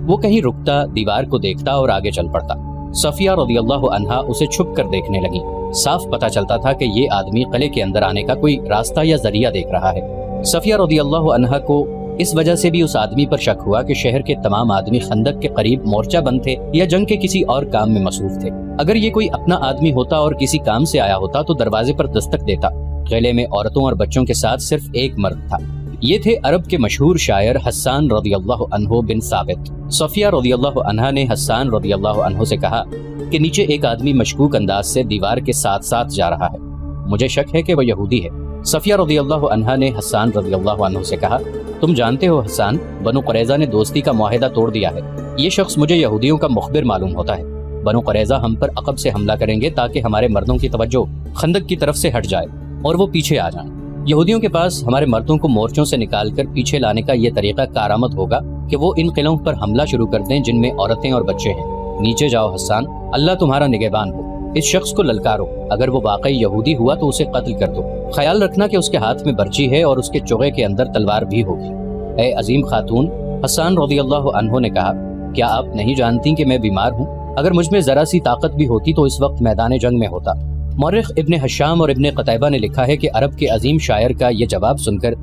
وہ کہیں رکتا، دیوار کو دیکھتا اور آگے چل پڑتا۔ صفیہ رضی اللہ عنہا اسے چھپ کر دیکھنے لگی۔ صاف پتہ چلتا تھا کہ یہ آدمی قلعے کے اندر آنے کا کوئی راستہ یا ذریعہ دیکھ رہا ہے۔ صفیہ رضی اللہ عنہا کو اس وجہ سے بھی اس آدمی پر شک ہوا کہ شہر کے تمام آدمی خندق کے قریب مورچہ بند تھے یا جنگ کے کسی اور کام میں مصروف تھے۔ اگر یہ کوئی اپنا آدمی ہوتا اور کسی کام سے آیا ہوتا تو دروازے پر دستک دیتا۔ قلعے میں عورتوں اور بچوں کے ساتھ صرف ایک مرد تھا۔ یہ تھے عرب کے مشہور شاعر حسان رضی اللہ عنہ بن ثابت۔ صفیہ رضی اللہ عنہا نے حسان رضی اللہ عنہ سے کہا کہ نیچے ایک آدمی مشکوک انداز سے دیوار کے ساتھ ساتھ جا رہا ہے، مجھے شک ہے کہ وہ یہودی ہے۔ صفیہ رضی اللہ عنہا نے حسان رضی اللہ عنہ سے کہا، تم جانتے ہو حسان، بنو قریظہ نے دوستی کا معاہدہ توڑ دیا ہے۔ یہ شخص مجھے یہودیوں کا مخبر معلوم ہوتا ہے۔ بنو قریظہ ہم پر عقب سے حملہ کریں گے تاکہ ہمارے مردوں کی توجہ خندق کی طرف سے ہٹ جائے اور وہ پیچھے آ جائیں۔ یہودیوں کے پاس ہمارے مردوں کو مورچوں سے نکال کر پیچھے لانے کا یہ طریقہ کارآمد ہوگا کہ وہ ان قلعوں پر حملہ شروع کر دیں جن میں عورتیں اور بچے ہیں۔ نیچے جاؤ حسان، اللہ تمہارا نگہبان ہو۔ اس شخص کو للکارو، اگر وہ واقعی یہودی ہوا تو اسے قتل کر دو۔ خیال رکھنا کہ اس کے ہاتھ میں برچی ہے اور اس کے چوغے کے اندر تلوار بھی ہوگی۔ اے عظیم خاتون، حسان رضی اللہ عنہ نے کہا، کیا آپ نہیں جانتی کہ میں بیمار ہوں؟ اگر مجھ میں ذرا سی طاقت بھی ہوتی تو اس وقت میدان جنگ میں ہوتا۔ مورخ ابن حشام اور ابن قتیبہ نے لکھا ہے کہ عرب کے عظیم شاعر کا یہ جواب سن کر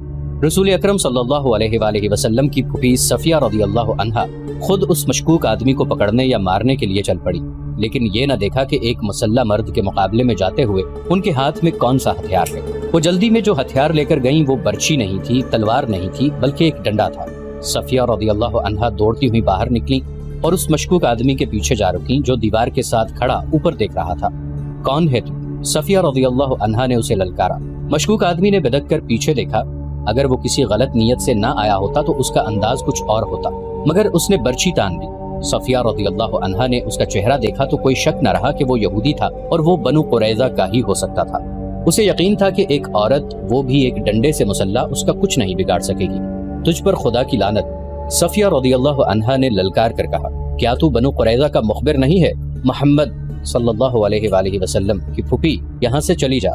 رسول اکرم صلی اللہ علیہ وآلہ وسلم کی پھوپھی صفیہ رضی اللہ عنہا خود اس مشکوک آدمی کو پکڑنے یا مارنے کے لیے چل پڑی، لیکن یہ نہ دیکھا کہ ایک مسلح مرد کے مقابلے میں جاتے ہوئے ان کے ہاتھ میں کون سا ہتھیار ہے۔ وہ جلدی میں جو ہتھیار لے کر گئیں وہ برچی نہیں تھی، تلوار نہیں تھی، بلکہ ایک ڈنڈا تھا۔ صفیہ رضی اللہ عنہا دوڑتی ہوئی باہر نکلی اور اس مشکوک آدمی کے پیچھے جا رکیں جو دیوار کے ساتھ کھڑا اوپر دیکھ رہا تھا۔ کون ہے تو؟ صفیہ رضی اللہ عنہا نے اسے للکارا۔ مشکوک آدمی نے بدک کر پیچھے دیکھا۔ اگر وہ کسی غلط نیت سے نہ آیا ہوتا تو اس کا انداز کچھ اور ہوتا، مگر اس نے برچی تان لی۔ صفیہ رضی اللہ عنہا نے اس کا چہرہ دیکھا تو کوئی شک نہ رہا کہ وہ یہودی تھا اور وہ بنو قریظہ کا ہی ہو سکتا تھا۔ اسے یقین تھا کہ ایک عورت، وہ بھی ایک ڈنڈے سے مسلح، اس کا کچھ نہیں بگاڑ سکے گی۔ تجھ پر خدا کی لعنت، صفیہ رضی اللہ عنہا نے للکار کر کہا، کیا تو بنو قریظہ کا مخبر نہیں ہے؟ محمد صلی اللہ علیہ وآلہ وسلم کی پھوپھی، یہاں سے چلی جا۔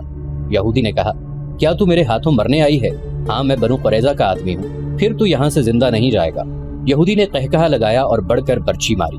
یہودی نے کہا، کیا تو میرے ہاتھوں مرنے آئی ہے؟ ہاں، میں بنو قریظہ کا آدمی ہوں۔ پھر تو یہاں سے زندہ نہیں جائے گا۔ یہودی نے قہقہا لگایا اور بڑھ کر برچی ماری۔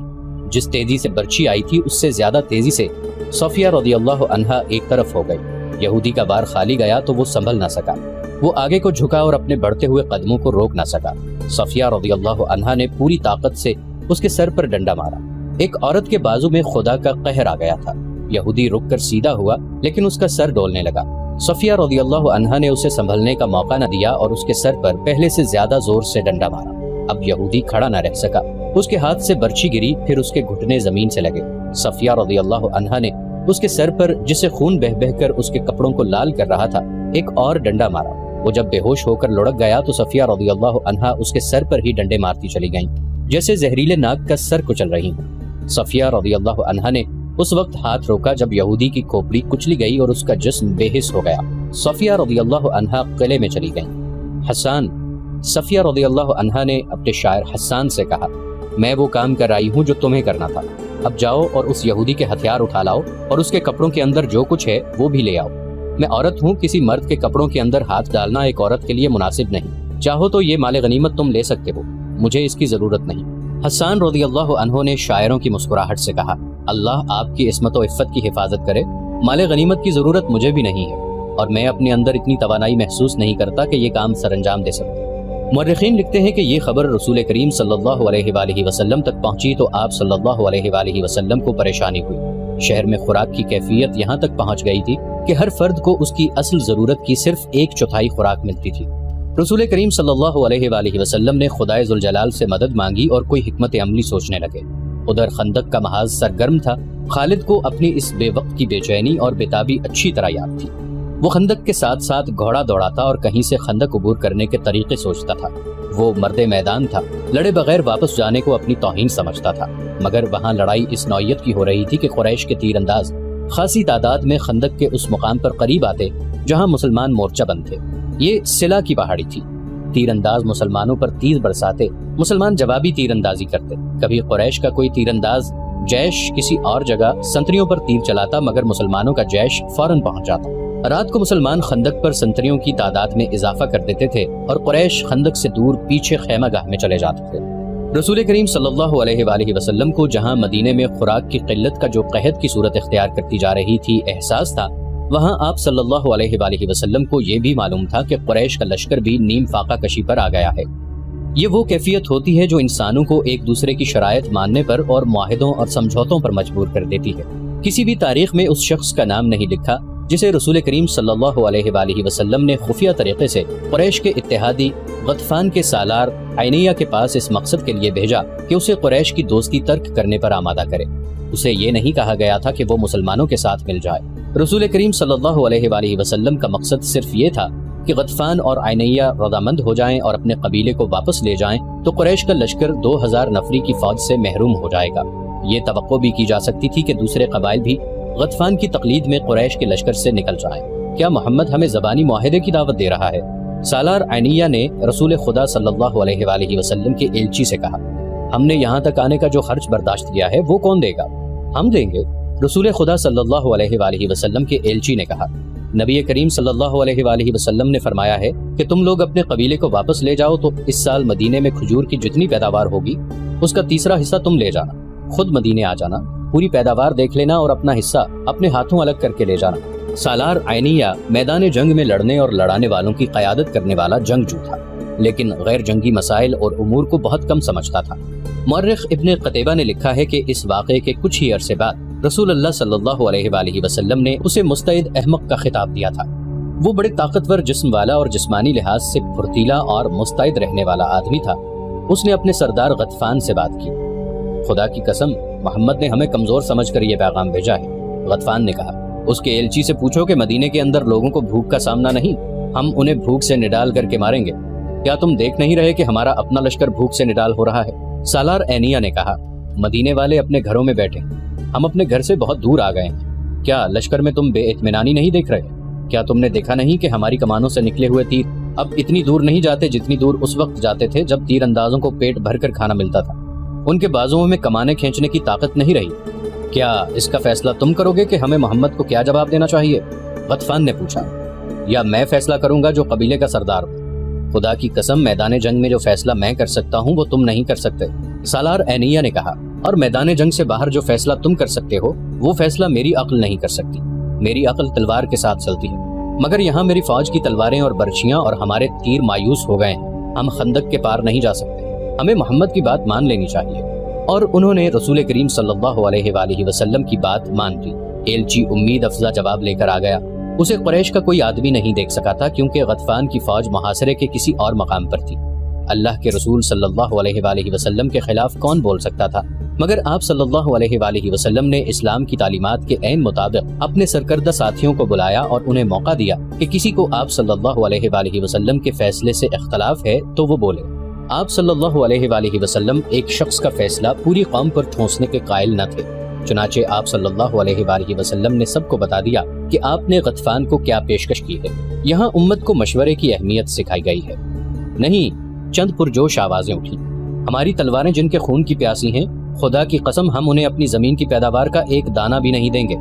جس تیزی سے برچی آئی تھی اس سے زیادہ تیزی سے صفیہ رضی اللہ عنہا ایک طرف ہو گئی۔ یہودی کا بار خالی گیا تو وہ سنبھل نہ سکا۔ وہ آگے کو جھکا اور اپنے بڑھتے ہوئے قدموں کو روک نہ سکا۔ صفیہ رضی اللہ عنہا نے پوری طاقت سے اس کے سر پر ڈنڈا مارا۔ ایک عورت کے بازو میں خدا کا قہر آ گیا تھا۔ یہودی رک کر سیدھا ہوا لیکن اس کا سر ڈولنے لگا۔ صفیہ رضی اللہ عنہا نے اسے سنبھلنے کا موقع نہ دیا اور اس کے سر پر پہلے سے زیادہ زور سے ڈنڈا مارا۔ اب یہودی کھڑا نہ رہ سکا، اس کے ہاتھ سے برچھی گری، پھر اس کے گھٹنے زمین سے لگے۔ صفیہ رضی اللہ عنہا نے اس کے سر پر، جسے خون بہہ بہہ کر اس کے کپڑوں کو لال کر رہا تھا، ایک اور ڈنڈا مارا۔ وہ جب بے ہوش ہو کر لڑک گیا تو صفیہ رضی اللہ عنہا اس کے سر پر ہی ڈنڈے مارتی چلی گئیں، جیسے زہریلے ناگ کا سر کچل رہی ہوں۔ صفیہ رضی اللہ عنہا نے اس وقت ہاتھ روکا جب یہودی کی کھوپڑی کچلی گئی اور اس کا جسم بے حس ہو گیا۔ صفیہ رضی اللہ عنہا قلعے میں چلی گئیں۔ حسان، صفیہ رضی اللہ عنہا نے اپنے شاعر حسان سے کہا، میں وہ کام کر آئی ہوں جو تمہیں کرنا تھا، اب جاؤ اور اس یہودی کے ہتھیار اٹھا لاؤ اور اس کے کپڑوں کے اندر جو کچھ ہے وہ بھی لے آؤ۔ میں عورت ہوں، کسی مرد کے کپڑوں کے اندر ہاتھ ڈالنا ایک عورت کے لیے مناسب نہیں۔ چاہو تو یہ مال غنیمت تم لے سکتے ہو، مجھے اس کی ضرورت نہیں۔ حسان رضی اللہ عنہ نے شاعروں کی مسکراہٹ سے کہا، اللہ آپ کی عصمت و عفت کی حفاظت کرے، مال غنیمت کی ضرورت مجھے بھی نہیں ہے اور میں اپنے اندر اتنی توانائی محسوس نہیں کرتا کہ یہ کام سر انجام دے سکوں۔ مورخین لکھتے ہیں کہ یہ خبر رسول کریم صلی اللہ علیہ وآلہ وسلم تک پہنچی تو آپ صلی اللہ علیہ وآلہ وسلم کو پریشانی ہوئی۔ شہر میں خوراک کی کیفیت یہاں تک پہنچ گئی تھی کہ ہر فرد کو اس کی اصل ضرورت کی صرف 1/4 خوراک ملتی تھی۔ رسول کریم صلی اللہ علیہ وآلہ وسلم نے خدائے ذوالجلال سے مدد مانگی اور کوئی حکمت عملی سوچنے لگے۔ ادھر خندق کا محاذ سرگرم تھا۔ خالد کو اپنی اس بے وقت کی بے چینی اور بےتابی اچھی طرح یاد تھی۔ وہ خندق کے ساتھ ساتھ گھوڑا دوڑاتا اور کہیں سے خندق عبور کرنے کے طریقے سوچتا تھا۔ وہ مرد میدان تھا، لڑے بغیر واپس جانے کو اپنی توہین سمجھتا تھا، مگر وہاں لڑائی اس نوعیت کی ہو رہی تھی کہ قریش کے تیر انداز خاصی تعداد میں خندق کے اس مقام پر قریب آتے جہاں مسلمان مورچہ بند تھے۔ یہ سلا کی پہاڑی تھی۔ تیر انداز مسلمانوں پر تیر برساتے، مسلمان جوابی تیر اندازی کرتے۔ کبھی قریش کا کوئی تیر انداز جیش کسی اور جگہ سنتریوں پر تیر چلاتا، مگر مسلمانوں کا جیش فوراً پہنچ جاتا۔ رات کو مسلمان خندق پر سنتریوں کی تعداد میں اضافہ کر دیتے تھے اور قریش خندق سے دور پیچھے خیمہ گاہ میں چلے جاتے تھے۔ رسول کریم صلی اللہ علیہ وآلہ وسلم کو جہاں مدینے میں خوراک کی قلت کا جو قحط کی صورت اختیار کرتی جا رہی تھی احساس تھا، وہاں آپ صلی اللہ علیہ وآلہ وسلم کو یہ بھی معلوم تھا کہ قریش کا لشکر بھی نیم فاقہ کشی پر آ گیا ہے۔ یہ وہ کیفیت ہوتی ہے جو انسانوں کو ایک دوسرے کی شرائط ماننے پر اور معاہدوں اور سمجھوتوں پر مجبور کر دیتی ہے۔ کسی بھی تاریخ میں اس شخص کا نام نہیں لکھا جسے رسول کریم صلی اللہ علیہ وآلہ وسلم نے خفیہ طریقے سے قریش کے اتحادی غطفان کے سالار عینیہ کے پاس اس مقصد کے لیے بھیجا کہ اسے قریش کی دوستی ترک کرنے پر آمادہ کرے۔ اسے یہ نہیں کہا گیا تھا کہ وہ مسلمانوں کے ساتھ مل جائے۔ رسول کریم صلی اللہ علیہ وآلہ وسلم کا مقصد صرف یہ تھا کہ غطفان اور عینیہ رضامند ہو جائیں اور اپنے قبیلے کو واپس لے جائیں تو قریش کا لشکر 2000 نفری کی فوج سے محروم ہو جائے گا۔ یہ توقع بھی کی جا سکتی تھی کہ دوسرے قبائل بھی غطفان کی تقلید میں قریش کے لشکر سے نکل جائیں۔ کیا محمد ہمیں زبانی معاہدے کی دعوت دے رہا ہے؟ سالار عینیہ نے رسول خدا صلی اللہ علیہ وآلہ وسلم کے ایلچی سے کہا، ہم نے یہاں تک آنے کا جو خرچ برداشت کیا ہے وہ کون دے گا؟ ہم دیں گے۔ رسول خدا صلی اللہ علیہ وآلہ وسلم کے ایلچی نے کہا، نبی کریم صلی اللہ علیہ وآلہ وسلم نے فرمایا ہے کہ تم لوگ اپنے قبیلے کو واپس لے جاؤ تو اس سال مدینے میں کھجور کی جتنی پیداوار ہوگی اس کا تیسرا حصہ تم لے جانا، خود مدینے آ جانا، پوری پیداوار دیکھ لینا اور اپنا حصہ اپنے ہاتھوں الگ کر کے لے جانا۔ سالار عینیہ میدان جنگ میں لڑنے اور لڑانے والوں کی قیادت کرنے والا جنگجو تھا، لیکن غیر جنگی مسائل اور امور کو بہت کم سمجھتا تھا۔ مورخ ابن قتیبہ نے لکھا ہے کہ اس واقعے کے کچھ ہی عرصے بعد رسول اللہ صلی اللہ علیہ وآلہ وسلم نے اسے مستعد احمق کا خطاب دیا تھا۔ وہ بڑے طاقتور جسم والا اور جسمانی لحاظ سے پھرتیلا اور مستعد رہنے والا آدمی تھا۔ اس نے اپنے سردار غطفان سے بات کی، خدا کی قسم محمد نے ہمیں کمزور سمجھ کر یہ پیغام بھیجا ہے۔ غطفان نے کہا، اس کے ایلچی سے پوچھو کہ مدینے کے اندر لوگوں کو بھوک کا سامنا نہیں، ہم انہیں بھوک سے نڈال کر کے ماریں گے۔ کیا تم دیکھ نہیں رہے کہ ہمارا اپنا لشکر بھوک سے نڈال ہو رہا ہے؟ سالار عینیہ نے کہا، مدینے والے اپنے گھروں میں بیٹھے، ہم اپنے گھر سے بہت دور آ گئے ہیں۔ کیا لشکر میں تم بے اطمینانی نہیں دیکھ رہے؟ کیا تم نے دیکھا نہیں کہ ہماری کمانوں سے نکلے ہوئے تیر اب اتنی دور نہیں جاتے جتنی دور اس وقت جاتے تھے جب تیر اندازوں کو پیٹ بھر کر کھانا ملتا تھا؟ ان کے بازوؤں میں کمانے کھینچنے کی طاقت نہیں رہی۔ کیا اس کا فیصلہ تم کرو گے کہ ہمیں محمد کو کیا جواب دینا چاہیے؟ غطفان نے پوچھا، یا میں فیصلہ کروں گا جو قبیلے کا سردار ہوں؟ خدا کی قسم میدان جنگ میں جو فیصلہ میں کر سکتا ہوں وہ تم نہیں کر سکتے۔ سالار عینیہ نے کہا، اور میدان جنگ سے باہر جو فیصلہ تم کر سکتے ہو وہ فیصلہ میری عقل نہیں کر سکتی۔ میری عقل تلوار کے ساتھ چلتی ہے، مگر یہاں میری فوج کی تلواریں اور برچیاں اور ہمارے تیر مایوس ہو گئے ہیں۔ ہم خندق کے پار نہیں جا سکتے، ہمیں محمد کی بات مان لینی چاہیے۔ اور انہوں نے رسول کریم صلی اللہ علیہ وآلہ وسلم کی بات مان لی۔ ایلچی امید افزا جواب لے کر آ گیا۔ اسے قریش کا کوئی آدمی نہیں دیکھ سکا تھا، کیونکہ غطفان کی فوج محاصرے کے کسی اور مقام پر تھی۔ اللہ کے رسول صلی اللہ علیہ وآلہ وسلم کے خلاف کون بول سکتا تھا؟ مگر آپ صلی اللہ علیہ وآلہ وسلم نے اسلام کی تعلیمات کے عین مطابق اپنے سرکردہ ساتھیوں کو بلایا اور انہیں موقع دیا کہ کسی کو آپ صلی اللہ علیہ وآلہ وسلم کے فیصلے سے اختلاف ہے تو وہ بولے۔ آپ صلی اللہ علیہ وآلہ وسلم ایک شخص کا فیصلہ پوری قوم پر ٹھونسنے کے قائل نہ تھے، چنانچہ آپ صلی اللہ علیہ وآلہ وسلم نے سب کو بتا دیا کہ آپ نے غطفان کو کیا پیشکش کی ہے۔ یہاں امت کو مشورے کی اہمیت سکھائی گئی ہے۔ نہیں، چند پرجوش آوازیں اٹھیں۔ ہماری تلواریں جن کے خون کی پیاسی ہیں، خدا کی قسم ہم انہیں اپنی زمین کی پیداوار کا ایک دانہ بھی نہیں دیں گے۔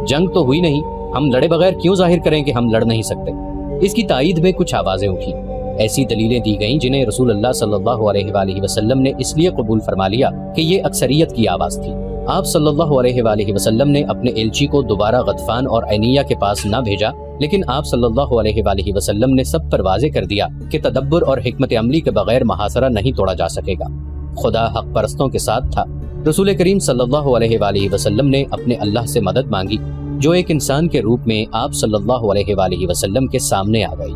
جنگ تو ہوئی نہیں، ہم لڑے بغیر کیوں ظاہر کریں کہ ہم لڑ نہیں سکتے؟ اس کی تائید میں کچھ آوازیں اٹھیں۔ ایسی دلیلیں دی گئیں جنہیں رسول اللہ صلی اللہ علیہ وآلہ وسلم نے اس لیے قبول فرما لیا کہ یہ اکثریت کی آواز تھی۔ آپ صلی اللہ علیہ وآلہ وسلم نے اپنے ایلچی کو دوبارہ غطفان اور عینیہ کے پاس نہ بھیجا، لیکن آپ صلی اللہ علیہ وآلہ وسلم نے سب پر واضح کر دیا کہ تدبر اور حکمت عملی کے بغیر محاصرہ نہیں توڑا جا سکے گا۔ خدا حق پرستوں کے ساتھ تھا۔ رسول کریم صلی اللہ علیہ وآلہ وسلم نے اپنے اللہ سے مدد مانگی، جو ایک انسان کے روپ میں آپ صلی اللہ علیہ وآلہ وسلم کے سامنے آ گئی۔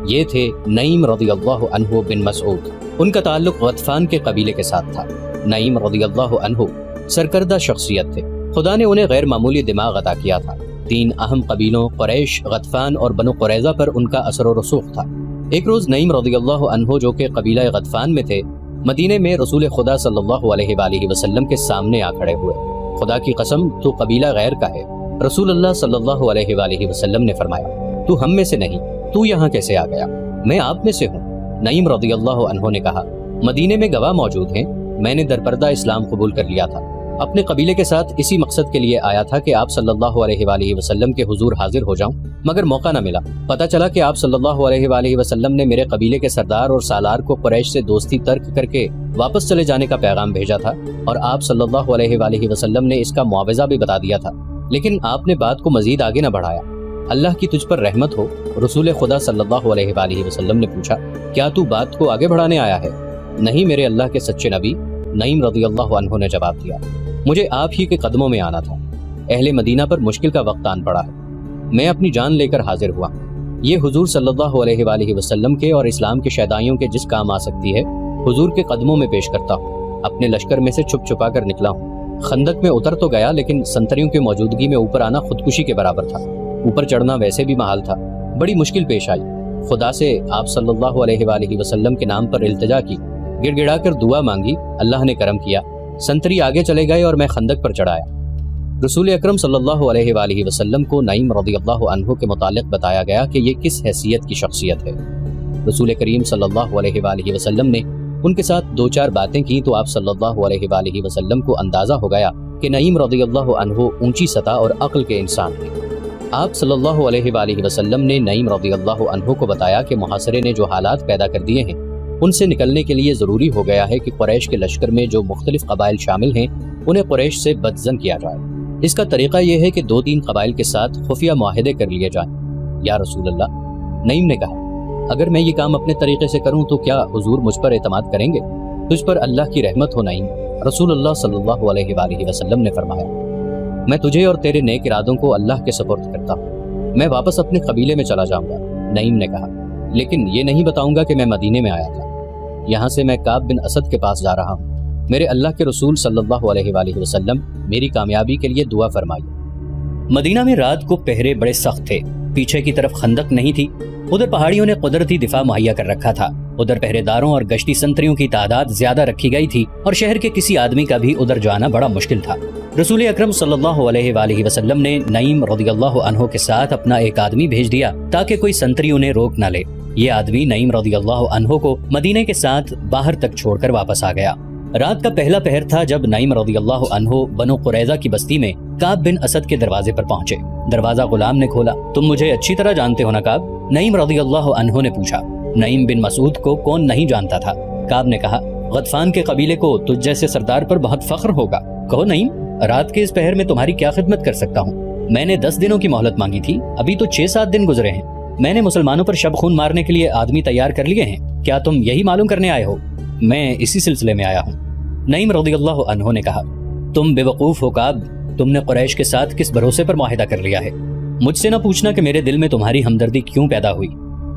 یہ تھے نعیم رضی اللہ عنہ بن مسعود۔ ان کا تعلق غطفان کے قبیلے کے ساتھ تھا۔ نعیم رضی اللہ عنہ سرکردہ شخصیت تھے۔ خدا نے انہیں غیر معمولی دماغ عطا کیا تھا۔ 3 اہم قبیلوں قریش، غطفان اور بنو قریظہ پر ان کا اثر و رسوخ تھا۔ ایک روز نعیم رضی اللہ عنہ، جو کہ قبیلہ غطفان میں تھے، مدینے میں رسول خدا صلی اللہ علیہ وآلہ وسلم کے سامنے آ کھڑے ہوئے۔ خدا کی قسم، تو قبیلہ غیر کا ہے۔ رسول اللہ صلی اللہ علیہ وآلہ وسلم نے فرمایا، تو ہم میں سے نہیں، تو یہاں کیسے آ گیا؟ میں آپ میں سے ہوں۔ نعیم رضی اللہ عنہ نے کہا، مدینے میں گواہ موجود ہیں، میں نے درپردہ اسلام قبول کر لیا تھا۔ اپنے قبیلے کے ساتھ اسی مقصد کے لیے آیا تھا کہ آپ صلی اللہ علیہ وآلہ وسلم کے حضور حاضر ہو جاؤں، مگر موقع نہ ملا۔ پتہ چلا کہ آپ صلی اللہ علیہ وآلہ وسلم نے میرے قبیلے کے سردار اور سالار کو قریش سے دوستی ترک کر کے واپس چلے جانے کا پیغام بھیجا تھا، اور آپ صلی اللہ علیہ وآلہ وسلم نے اس کا معاوضہ بھی بتا دیا تھا، لیکن آپ نے بات کو مزید آگے نہ بڑھایا۔ اللہ کی تجھ پر رحمت ہو۔ رسول خدا صلی اللہ علیہ وآلہ وسلم نے پوچھا، کیا تو بات کو آگے بڑھانے آیا ہے؟ نہیں میرے اللہ کے سچے نبی، نعیم رضی اللہ عنہ نے جواب دیا، مجھے آپ ہی کے قدموں میں آنا تھا۔ اہل مدینہ پر مشکل کا وقت آن پڑا ہے، میں اپنی جان لے کر حاضر ہوا۔ یہ حضور صلی اللہ علیہ وآلہ وسلم کے اور اسلام کے شیدائیوں کے جس کام آ سکتی ہے، حضور کے قدموں میں پیش کرتا ہوں۔ اپنے لشکر میں سے چھپ چھپا کر نکلا ہوں۔ خندق میں اتر تو گیا، لیکن سنتریوں کی موجودگی میں اوپر آنا خودکشی کے برابر تھا۔ اوپر چڑھنا ویسے بھی محال تھا۔ بڑی مشکل پیش آئی۔ خدا سے آپ صلی اللہ علیہ وآلہ وسلم کے نام پر التجا کی، گڑ گڑا کر دعا مانگی، اللہ نے کرم کیا، سنتری آگے چلے گئے اور میں خندق پر چڑھایا۔ رسول اکرم صلی اللہ علیہ وآلہ وسلم کو نعیم رضی اللہ عنہ کے متعلق بتایا گیا کہ یہ کس حیثیت کی شخصیت ہے۔ رسول کریم صلی اللہ علیہ وآلہ وسلم نے ان کے ساتھ 2-4 باتیں کی تو آپ صلی اللہ علیہ وآلہ وسلم کو اندازہ ہو گیا کہ نعیم رضی اللہ عنہ اونچی سطح اور عقل کے انسان ہیں۔ آپ صلی اللہ علیہ وآلہ وسلم نے نعیم رضی اللہ عنہ کو بتایا کہ محاصرے نے جو حالات پیدا کر دیے ہیں، ان سے نکلنے کے لیے ضروری ہو گیا ہے کہ قریش کے لشکر میں جو مختلف قبائل شامل ہیں انہیں قریش سے بدظن کیا جائے۔ اس کا طریقہ یہ ہے کہ 2-3 قبائل کے ساتھ خفیہ معاہدے کر لیے جائیں۔ یا رسول اللہ، نعیم نے کہا، اگر میں یہ کام اپنے طریقے سے کروں تو کیا حضور مجھ پر اعتماد کریں گے؟ تجھ پر اللہ کی رحمت ہو نعیم۔ رسول اللہ صلی اللہ علیہ وآلہ وسلم نے فرمایا، میں تجھے اور تیرے نیک ارادوں کو اللہ کے سپرد کرتا ہوں، میں واپس اپنے قبیلے میں چلا جاؤں گا۔ نعیم نے کہا، لیکن یہ نہیں بتاؤں گا کہ میں مدینے میں آیا تھا، یہاں سے میں کعب بن اسد کے پاس جا رہا ہوں۔ میرے اللہ کے رسول صلی اللہ علیہ وآلہ وسلم میری کامیابی کے لیے دعا فرمائیے۔ مدینہ میں رات کو پہرے بڑے سخت تھے۔ پیچھے کی طرف خندق نہیں تھی، ادھر پہاڑیوں نے قدرتی دفاع مہیا کر رکھا تھا۔ ادھر پہرے داروں اور گشتی سنتریوں کی تعداد زیادہ رکھی گئی تھی، اور شہر کے کسی آدمی کا بھی ادھر جانا بڑا مشکل تھا۔ رسول اکرم صلی اللہ علیہ وآلہ وسلم نے نعیم رضی اللہ عنہ کے ساتھ اپنا ایک آدمی بھیج دیا تاکہ کوئی سنتری انہیں روک نہ لے۔ یہ آدمی نعیم رضی اللہ عنہ کو مدینے کے ساتھ باہر تک چھوڑ کر واپس آ گیا۔ رات کا پہلا پہر تھا جب نعیم رضی اللہ عنہ بنو قریظہ کی بستی میں کعب بن اسد کے دروازے پر پہنچے۔ دروازہ غلام نے کھولا۔ تم مجھے اچھی طرح جانتے ہو نا کعب؟ نعیم رضی اللہ عنہ نے پوچھا۔ نعیم بن مسعود کو کون نہیں جانتا تھا؟ کعب نے کہا، غطفان کے قبیلے کو تجھ جیسے سردار پر بہت فخر ہوگا۔ کہو نعیم، رات کے اس پہر میں تمہاری کیا خدمت کر سکتا ہوں؟ میں نے 10 دنوں کی مہلت مانگی تھی، ابھی تو 6-7 دن گزرے ہیں۔ میں نے مسلمانوں پر شب خون مارنے کے لیے آدمی تیار کر لیے ہیں، کیا تم یہی معلوم کرنے آئے ہو؟ میں اسی سلسلے میں آیا ہوں۔ نعیم رضی اللہ عنہ نے کہا، تم بے وقوف ہو کعب، تم نے قریش کے ساتھ کس بھروسے پر معاہدہ کر لیا ہے؟ مجھ سے نہ پوچھنا کہ میرے دل میں تمہاری ہمدردی کیوں پیدا ہوئی۔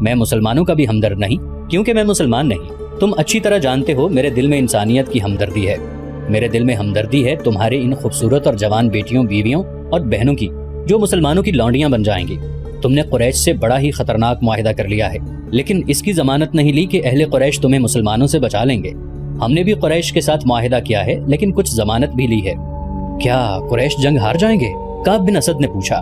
میں مسلمانوں کا بھی ہمدرد نہیں، کیونکہ میں مسلمان نہیں۔ تم اچھی طرح جانتے ہو میرے دل میں انسانیت کی ہمدردی ہے۔ میرے دل میں ہمدردی ہے تمہارے ان خوبصورت اور جوان بیٹیوں، بیویوں اور بہنوں کی جو مسلمانوں کی لونڈیاں بن جائیں گی۔ تم نے قریش سے بڑا ہی خطرناک معاہدہ کر لیا ہے، لیکن اس کی ضمانت نہیں لی کہ اہل قریش تمہیں مسلمانوں سے بچا لیں گے۔ ہم نے بھی قریش کے ساتھ معاہدہ کیا ہے، لیکن کچھ ضمانت بھی لی ہے۔ کیا قریش جنگ ہار جائیں گے؟ کعب بن اسد نے پوچھا۔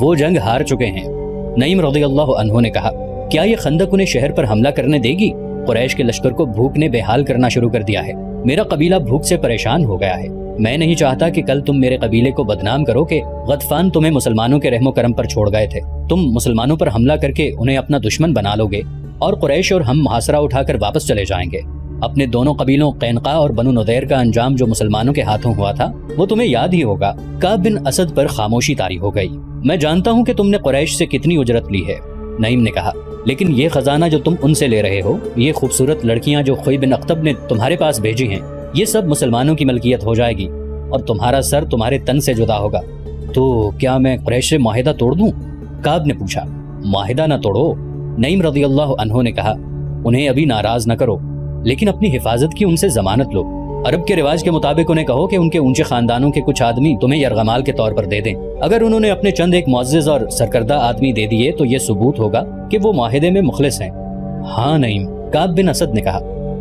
وہ جنگ ہار چکے ہیں، نعیم رضی اللہ عنہ نے کہا۔ کیا یہ خندق انہیں شہر پر حملہ کرنے دے گی؟ قریش کے لشکر کو بھوک نے بے حال کرنا شروع کر دیا ہے۔ میرا قبیلہ بھوک سے پریشان ہو گیا ہے۔ میں نہیں چاہتا کہ کل تم میرے قبیلے کو بدنام کرو کہ غطفان تمہیں مسلمانوں کے رحم و کرم پر چھوڑ گئے تھے۔ تم مسلمانوں پر حملہ کر کے انہیں اپنا دشمن بنا لو گے اور قریش اور ہم محاصرہ اٹھا کر واپس چلے جائیں گے۔ اپنے دونوں قبیلوں قینقاع اور بنو نضیر کا انجام جو مسلمانوں کے ہاتھوں ہوا تھا وہ تمہیں یاد ہی ہوگا۔ کعب بن اسد پر خاموشی طاری ہو گئی۔ میں جانتا ہوں کہ تم نے قریش سے کتنی اجرت لی ہے، نعیم نے کہا، لیکن یہ خزانہ جو تم ان سے لے رہے ہو، یہ خوبصورت لڑکیاں جو خوئی بن اخطب نے تمہارے پاس بھیجی ہیں، یہ سب مسلمانوں کی ملکیت ہو جائے گی اور تمہارا سر تمہارے تن سے جدا ہوگا۔ تو کیا میں قریش سے معاہدہ توڑ دوں؟ کعب نے پوچھا۔ معاہدہ نہ توڑو، نعیم رضی اللہ عنہ نے کہا، انہیں ابھی ناراض نہ کرو، لیکن اپنی حفاظت کی ان سے ضمانت لو۔ عرب کے رواج کے مطابق انہیں کہو کہ ان کے اونچے خاندانوں کے کچھ آدمی تمہیں یرغمال کے طور پر دے دیں۔ اگر انہوں نے اپنے چند ایک معزز اور سرکردہ آدمی دے دیے تو یہ ثبوت ہوگا کہ وہ معاہدے میں مخلص ہیں۔ ہاں نعیم، کعب بن اسد نے کہا،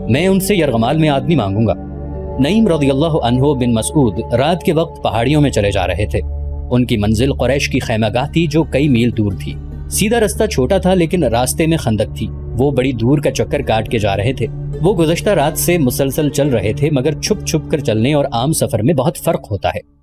میں ان سے یرغمال میں آدمی مانگوں گا۔ نعیم رضی اللہ عنہ بن مسعود رات کے وقت پہاڑیوں میں چلے جا رہے تھے۔ ان کی منزل قریش کی خیمہ گاہ تھی جو کئی میل دور تھی۔ سیدھا رستہ چھوٹا تھا لیکن راستے میں خندق تھی۔ وہ بڑی دور کا چکر کاٹ کے جا رہے تھے۔ وہ گزشتہ رات سے مسلسل چل رہے تھے، مگر چھپ چھپ کر چلنے اور عام سفر میں بہت فرق ہوتا ہے۔